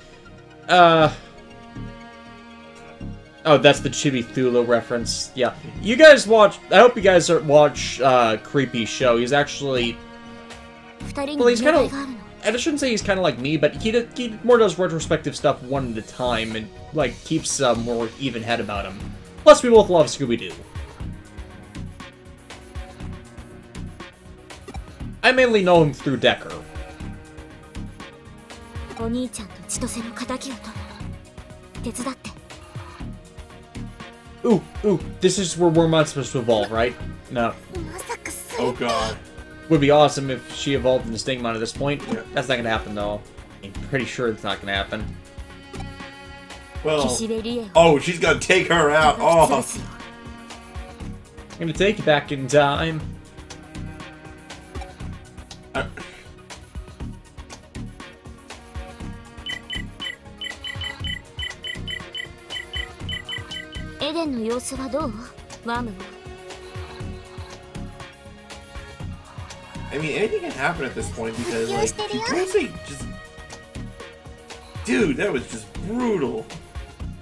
Oh, that's the Chibi Thulu reference. Yeah. You guys watch... I hope you guys watch Creepy's show. He's actually... 二人 Well, に he's 問 kind 題 of... があるの。 I shouldn't say he's kind of like me, but he more does retrospective stuff one at a time and, like, keeps a more even head about him. Plus, we both love Scooby-Doo. I mainly know him through Decker. お兄ちゃんと千歳の仇を取る。手伝って。 Ooh, this is where Wormmon's supposed to evolve, right? No. まさかそれ Oh god. Would be awesome if she evolved into Stingmon at this point. Yeah. That's not gonna happen, though. I'm pretty sure it's not gonna happen. Well. 岸辺理恵を Oh, she's gonna take her out. 潰 Oh. すよ。 I'm gonna take you back in time. Eden エデンの様子はどう？ワームも。 I mean, anything can happen at this point because, like, she totally just. Dude, that was just brutal.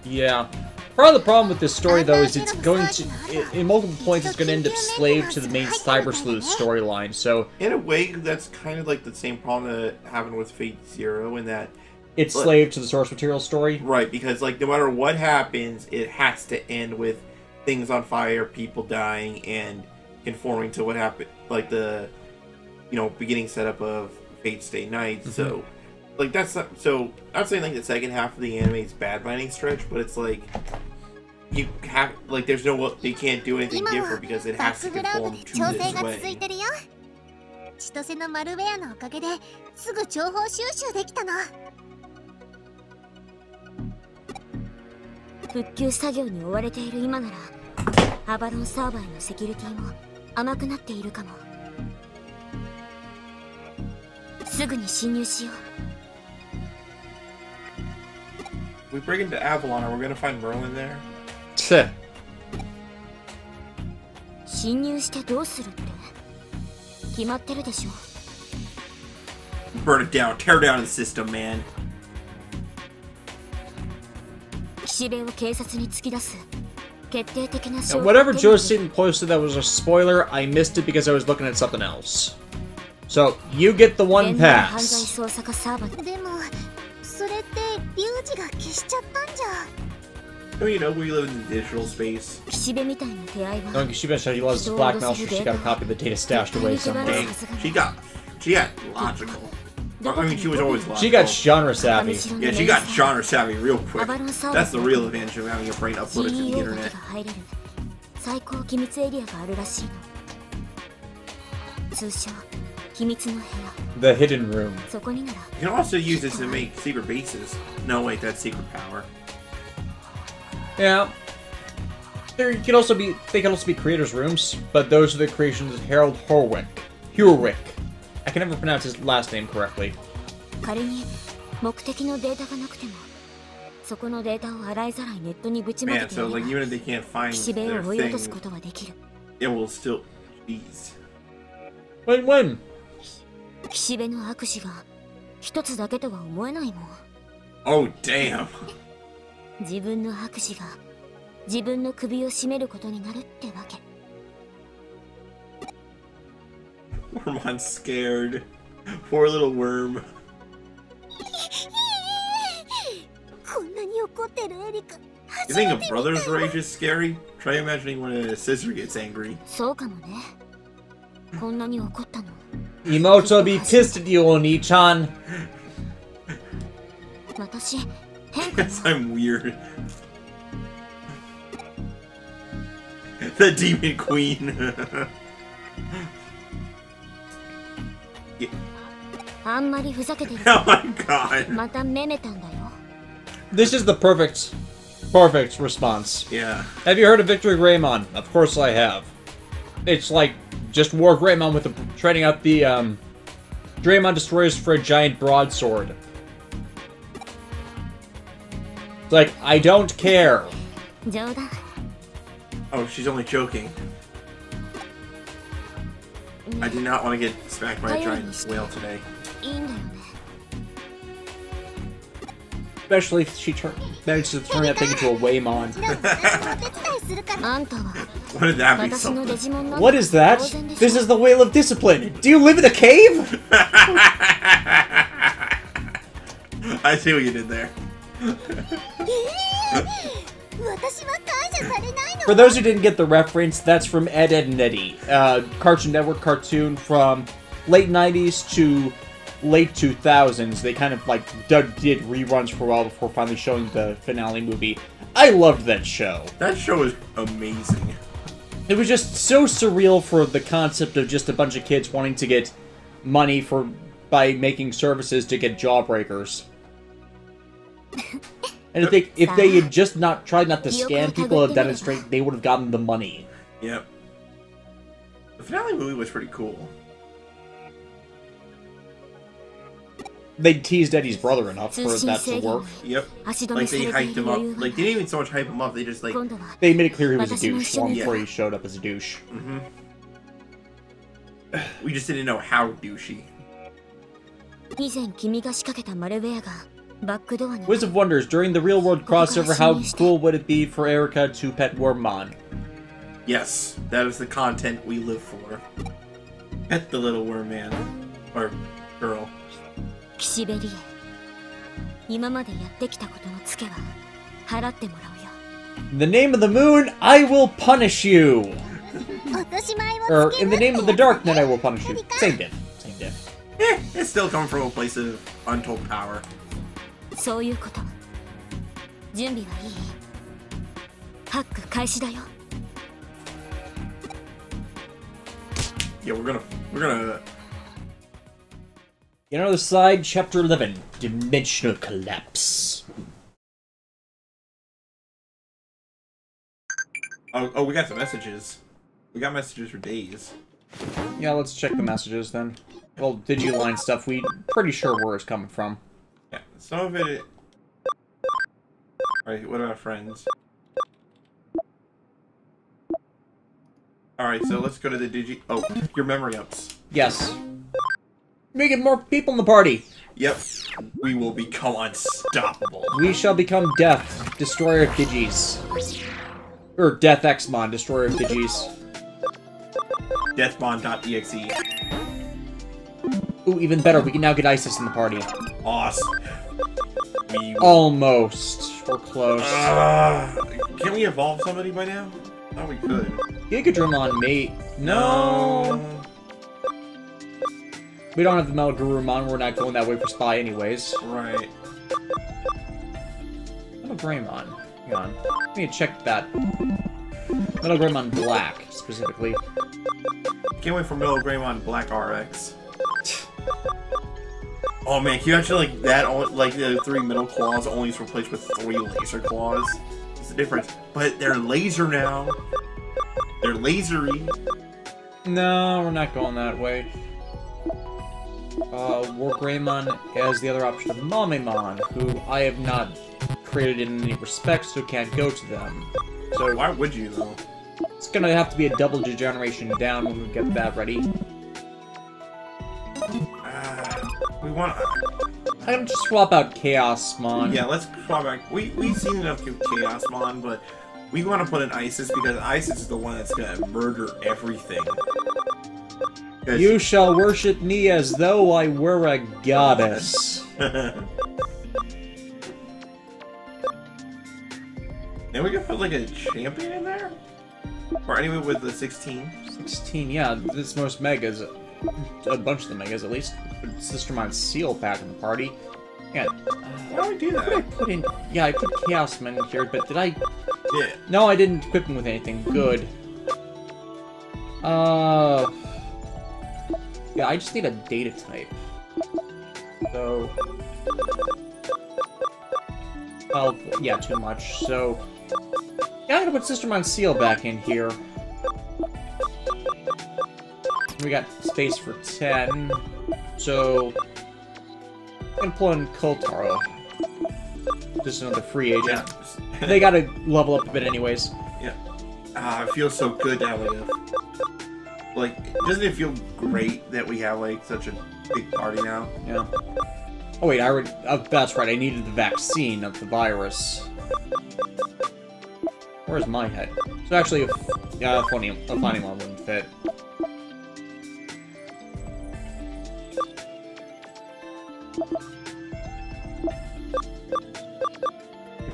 Yeah. Part of the problem with this story, though, is it's going to... In multiple points, it's going to end up slave to the main Cyber Sleuth storyline, so... In a way, that's kind of like the same problem that happened with Fate Zero, in that... It's slave to the source material story. Right, because, like, no matter what happens, it has to end with things on fire, people dying, and conforming to what happened, like, the, beginning setup of Fate Stay Night, so... Like, that's not... So, I'm not saying, like, the second half of the anime is bad by any stretch, but it's like... You have... Like, there's no... They can't do anything different because it has to conform to this way. 千歳のマルウェアのおかげですぐ情報収集できたの。復旧作業に追われている今ならアバロンサーバーへのセキュリティも甘くなっているかも。すぐに侵入しよう。 We break into Avalon, are we gonna find Merlin there? 侵入してどうするって決まってるでしょ。 Burn it down, tear down the system, man. 岸辺を警察に突き出す決定的な証 And 拠を whatever 手に入れ Josephine posted that was a spoiler, I missed it because I was looking at something else. So, you get the one 現代犯罪 pass. 捜査課サーバーでもそれってリュウジが消しちゃったんじゃ。 Oh, we live in the digital space. 岸辺みたいな出会いは Knowing Kishibe said he loves his blackmail, so she got a copy of the data stashed away somewhere. Dang, she got logical. I mean, she was always logical. She got genre savvy. Yeah, she got genre savvy real quick. That's the real advantage of having your brain uploaded to the CEO が internet. 入れる最高機密エリアがあるらしいの。通称秘密の部屋。 The hidden room. そこになら You can also use this to make secret bases. No, wait, that's secret power. Yeah. They can also be creators' rooms, but those are the creations of Harold Horwick. I can never pronounce his last name correctly. 仮に目的のデータがなくてもそこのデータを洗いざらいネットにぶちまけ Man, て so や like れば even if they can't find 岸辺 their を追い落とす thing, ことはできる。 it will still. Jeez. Win-win. 岸辺の悪事が一つだけとは思えないもん。 Oh damn. 自分の悪事が自分の首を絞めることになるってわけ。 Wormon's scared. Poor little worm. You think a brother's rage is scary? Try imagining when a sister gets angry. そうかもね。こんなに怒ったの。 Emoto be pissed at you, Oni-chan. 私、変かな。 Guess I'm weird. The Demon Queen. Yeah. あんまりふざけてる。 Oh my god. まためめたんだよ。 This is the perfect response. Yeah. Have you heard of Victory Greymon? Of course I have. It's like just War Greymon with trading out the Greymon destroyers for a giant broadsword. It's like, I don't care. 冗談。 Oh, she's only joking. I do not want to get smacked by a giant whale today. いいんだよね。 Especially if she manages to turn that thing into a Waymon. あんたは What did that be 私の something? デジモンなんだ。 What is that? 当然でしょ。 This is the Whale of Discipline. Do you live in a cave? I see what you did there. 私は解除されないの。 For those who didn't get the reference, that's from Ed, Edd and Eddy, Cartoon Network cartoon from late 90s to late 2000s. They kind of like did reruns for a while before finally showing the finale movie. I loved that show. That show is amazing. It was just so surreal for the concept of just a bunch of kids wanting to get money by making services to get jawbreakers. And if they had just tried not to scam people to demonstrate, they would have gotten the money. Yep. The finale movie was pretty cool. They teased Eddie's brother enough for that to work. Yep. Like they hyped him up. Like they didn't even so much hype him up. They just like. They made it clear he was a douche long before he showed up as a douche. Mm-hmm. We just didn't know how douchey. 以前君が仕掛けたマルウェアがバックドアに。 Wiz of Wonders, during the real-world crossover, how cool would it be for Erica to pet Wormmon? Yes, that is the content we live for. Pet the little worm man. Or girl. 岸辺理恵。今までやってきたことのツケは払ってもらうよ。 In the name of the moon, I will punish you! 落とし前をつけ Or, in the name of the dark, then I will punish you. Same diff. Same diff. It's still coming from a place of untold power. そういうこと。準備はいい？ハック開始だよ。 Yeah, we're gonna. You know the side, Chapter 11, Dimensional Collapse. Oh, we got some messages. We got messages for days. Yeah, let's check the messages then. Well, Digiline stuff, we pretty sure where it's coming from. Yeah, some of it. Alright, what about friends? Alright, so let's go to the Oh, your memory ups. Yes. We get more people in the party. Yep. We will become unstoppable. We shall become Death, Destroyer of Digis. Or Death Xmon, Destroyer of Digis. Deathmon.exe. Ooh, even better, we can now get Isis in the party. Awesome. We will... Almost. We're close. Can we evolve somebody by now? Oh, we could. Gigadramon, mate. No. We don't have the Metal Garurumon, we're not going that way for Spy anyways. Right. Metal Greymon. Hang on. Let me check that. Metal Greymon Black, specifically. Can't wait for Metal Greymon Black RX. Oh man, can you actually like that? Like the 3 middle claws only is replaced with 3 laser claws. It's the difference. But they're laser now. They're lasery. No, we're not going that way. War Greymon has the other option of Mamemon, who I have not created in any respect, so can't go to them. So Why would you though? it's gonna have to be a double generation down when we get that ready. We want. I'm gonna just swap out Chaosmon. Yeah, let's swap back. We've seen enough of Chaosmon, but we want to put in Isis because Isis is the one that's gonna murder everything. You shall worship me as though I were a goddess. Then we put like a champion in there? Or anyway with the 16? 16, yeah. This most megas. A bunch of the megas, at least. Sistermon Seal back in the party. Yeah. Why do we do that? What did I put in? Yeah, I put Chaos Men in here, but did I... Yeah. No, I didn't equip him with anything. Good. Yeah, I just need a data type. So... Oh, yeah, too much. So... Yeah, I'm gonna put Sistermon Seal back in here. We got space for 10. So... I'm gonna pull in Kotaro. Just another free agent. Yeah. They gotta level up a bit anyways. Yeah. It feels so good to have like, doesn't it feel great that we have like such a big party now? Yeah. Oh wait, I already. That's right. I needed the vaccine of the virus. Where's my head? So actually, a funny one wouldn't fit.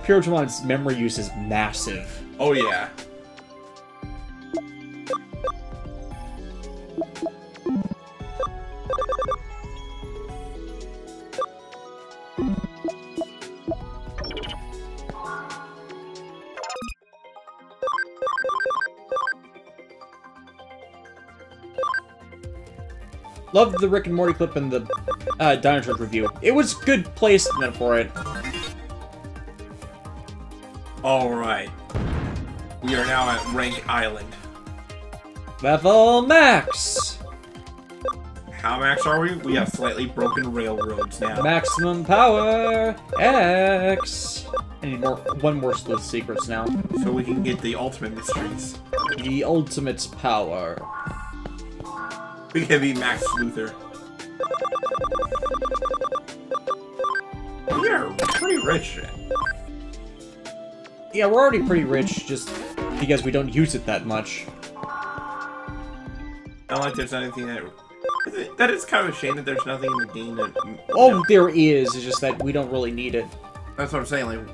Purimon's memory use is massive. Oh yeah. Loved the Rick and Morty clip in the Dinosaur review. It was good placement for it. Alright. We are now at Rank Island. Level max! How max are we? We have slightly broken railroads now. Maximum power! X! I need one more Sleuth secrets now. So we can get the ultimate mysteries. The ultimate power. We can be Max Luther. We are pretty rich. Yeah, we're already pretty rich, just because we don't use it that much. I don't like there's anything that... That is kind of a shame that there's nothing in the game that... Oh, there is, it's just that we don't really need it. That's what I'm saying,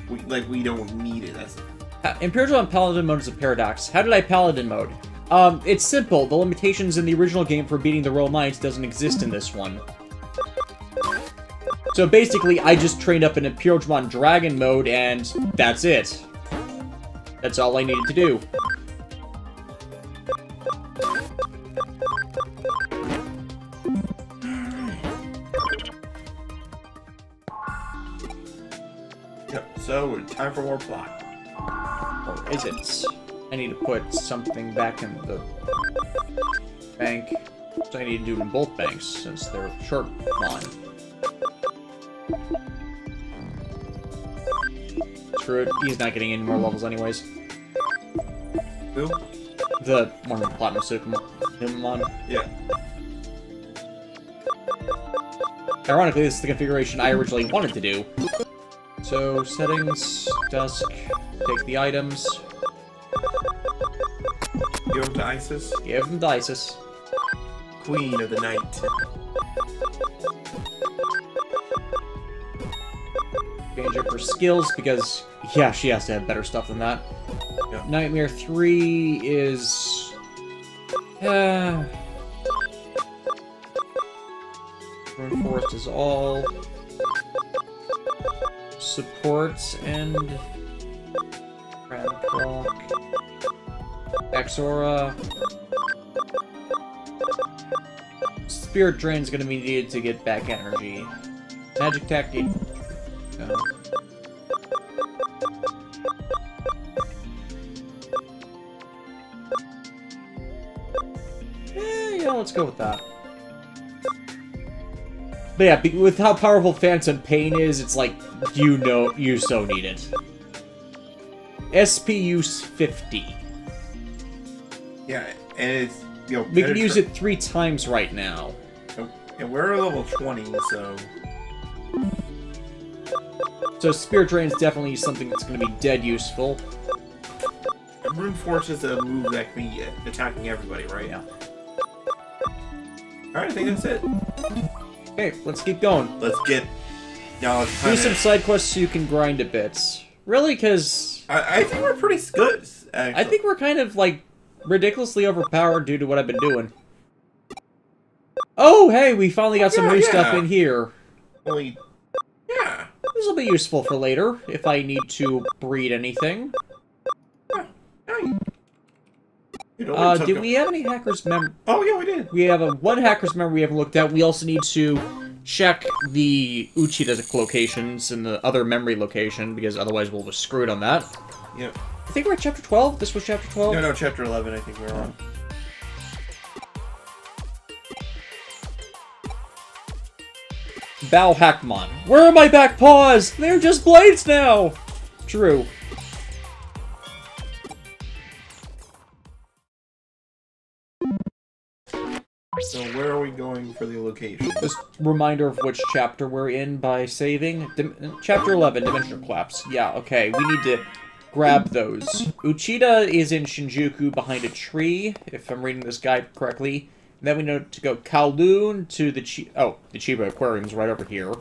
we don't need it. That's... Imperial on Paladin mode is a paradox. How did I Paladin mode? It's simple. The limitations in the original game for beating the Royal Knights doesn't exist in this one. So basically, I just trained up in Imperial Dragon mode, and that's it. That's all I needed to do. Yep, so time for more plot. Or is it? I need to put something back in the bank. So I need to do it in both banks, since they're short on. Screw it, he's not getting any more levels anyways. Who? The one with Platinum Digimon. Yeah. Ironically, this is the configuration I originally wanted to do. So, settings, dusk, take the items. Give him to Isis. Give them to Isis. Queen of the night. Change up her skills, because, yeah, she has to have better stuff than that. Yeah. Nightmare 3 is... Rune Forest is all... Support and... Grand Rock... Exora... Spirit Drain's gonna be needed to get back energy. Magic Tactic... No. Yeah, let's go with that. But yeah, with how powerful Phantom Pain is, it's like, you so need it. SP use 50. Yeah, and it's, you know... We can use it 3 times right now. And we're level 20, so... So Spirit Drain is definitely something that's going to be dead useful. Rune Force is a move that can be attacking everybody, right? Yeah. Alright, I think that's it. Okay, let's keep going. Let's get... Now let's Do some side quests so you can grind a bit. Really, because... I think we're pretty good, actually. I think we're kind of, like, ridiculously overpowered due to what I've been doing. Oh, hey, we finally got some new stuff in here. Only, yeah. This will be useful for later, if I need to breed anything. Did we have any hackers Oh, yeah, we did. We have one hacker's memory we haven't looked at. We also need to check the Uchida locations and the other memory location, because otherwise we'll be screwed on that. Yep. I think we're at Chapter 12? This was Chapter 12? No, Chapter 11 I think we're on. Bao Hackmon. Where are my back paws? They're just blades now! True. So where are we going for the location? Just reminder of which chapter we're in by saving. Chapter 11, Dimensional Collapse. Yeah, okay, we need to grab those. Uchida is in Shinjuku behind a tree, if I'm reading this guide correctly. And then we know to go Kowloon to the the Chiba Aquarium's right over here.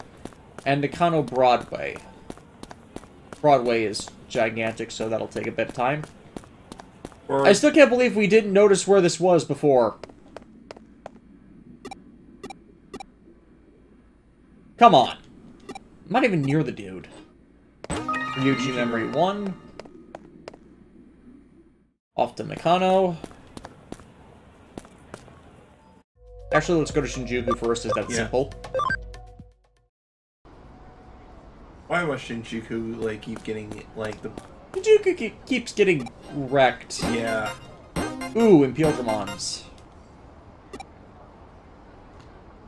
And Nakano Broadway. Broadway is gigantic, so that'll take a bit of time. I still can't believe we didn't notice where this was before. Come on. I'm not even near the dude. Ryuji Memory 1. Off to Nakano. Actually, let's go to Shinjuku first, is that simple. Why must Shinjuku, like, keep getting, like, the... Shinjuku keeps getting wrecked. Yeah. Ooh, Imperial Dramons.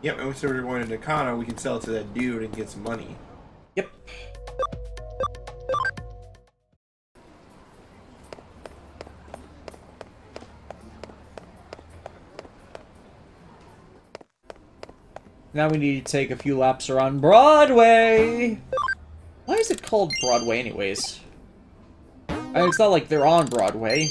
Yep, and so we're going to Nakano, we can sell it to that dude and get some money. Yep. Now we need to take a few laps around Broadway! Why is it called Broadway anyways? I mean, it's not like they're on Broadway.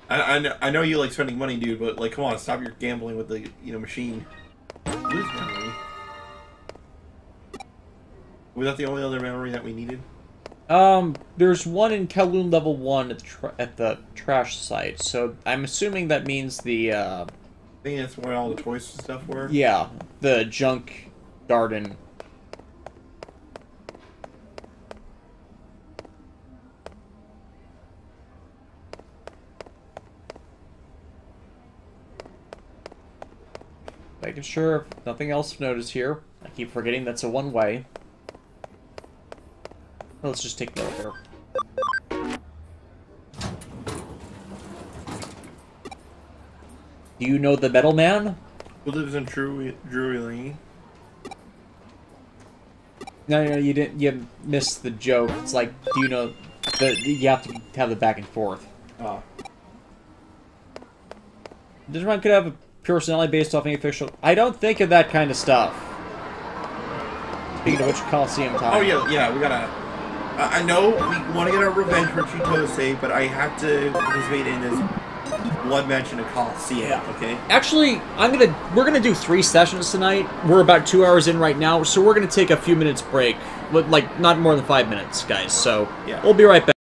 I know you like spending money, dude, but, like, come on, stop your gambling with the, machine. Lose memory. Was that the only other memory that we needed? There's one in Kowloon level 1 at the trash site, so I'm assuming that means the, I think that's where all the toys and stuff were? Yeah, the junk garden. Making sure nothing else to notice here. I keep forgetting that's a one-way. Let's just take note here. Do you know the Metal Man? Who lives in Drury Lane? No, you didn't. You missed the joke. It's like, do you know you have to have the back and forth. Oh. Digimon could have a personality based off any official. I don't think of that kind of stuff. Speaking of which, Coliseum time. Oh yeah, we gotta. I know we want to get our revenge for Chitose, but I have to participate in this blood match in a Coliseum. Okay. Actually, we're gonna do 3 sessions tonight. We're about 2 hours in right now, so we're gonna take a few minutes break. Like, not more than 5 minutes, guys. So, yeah. We'll be right back.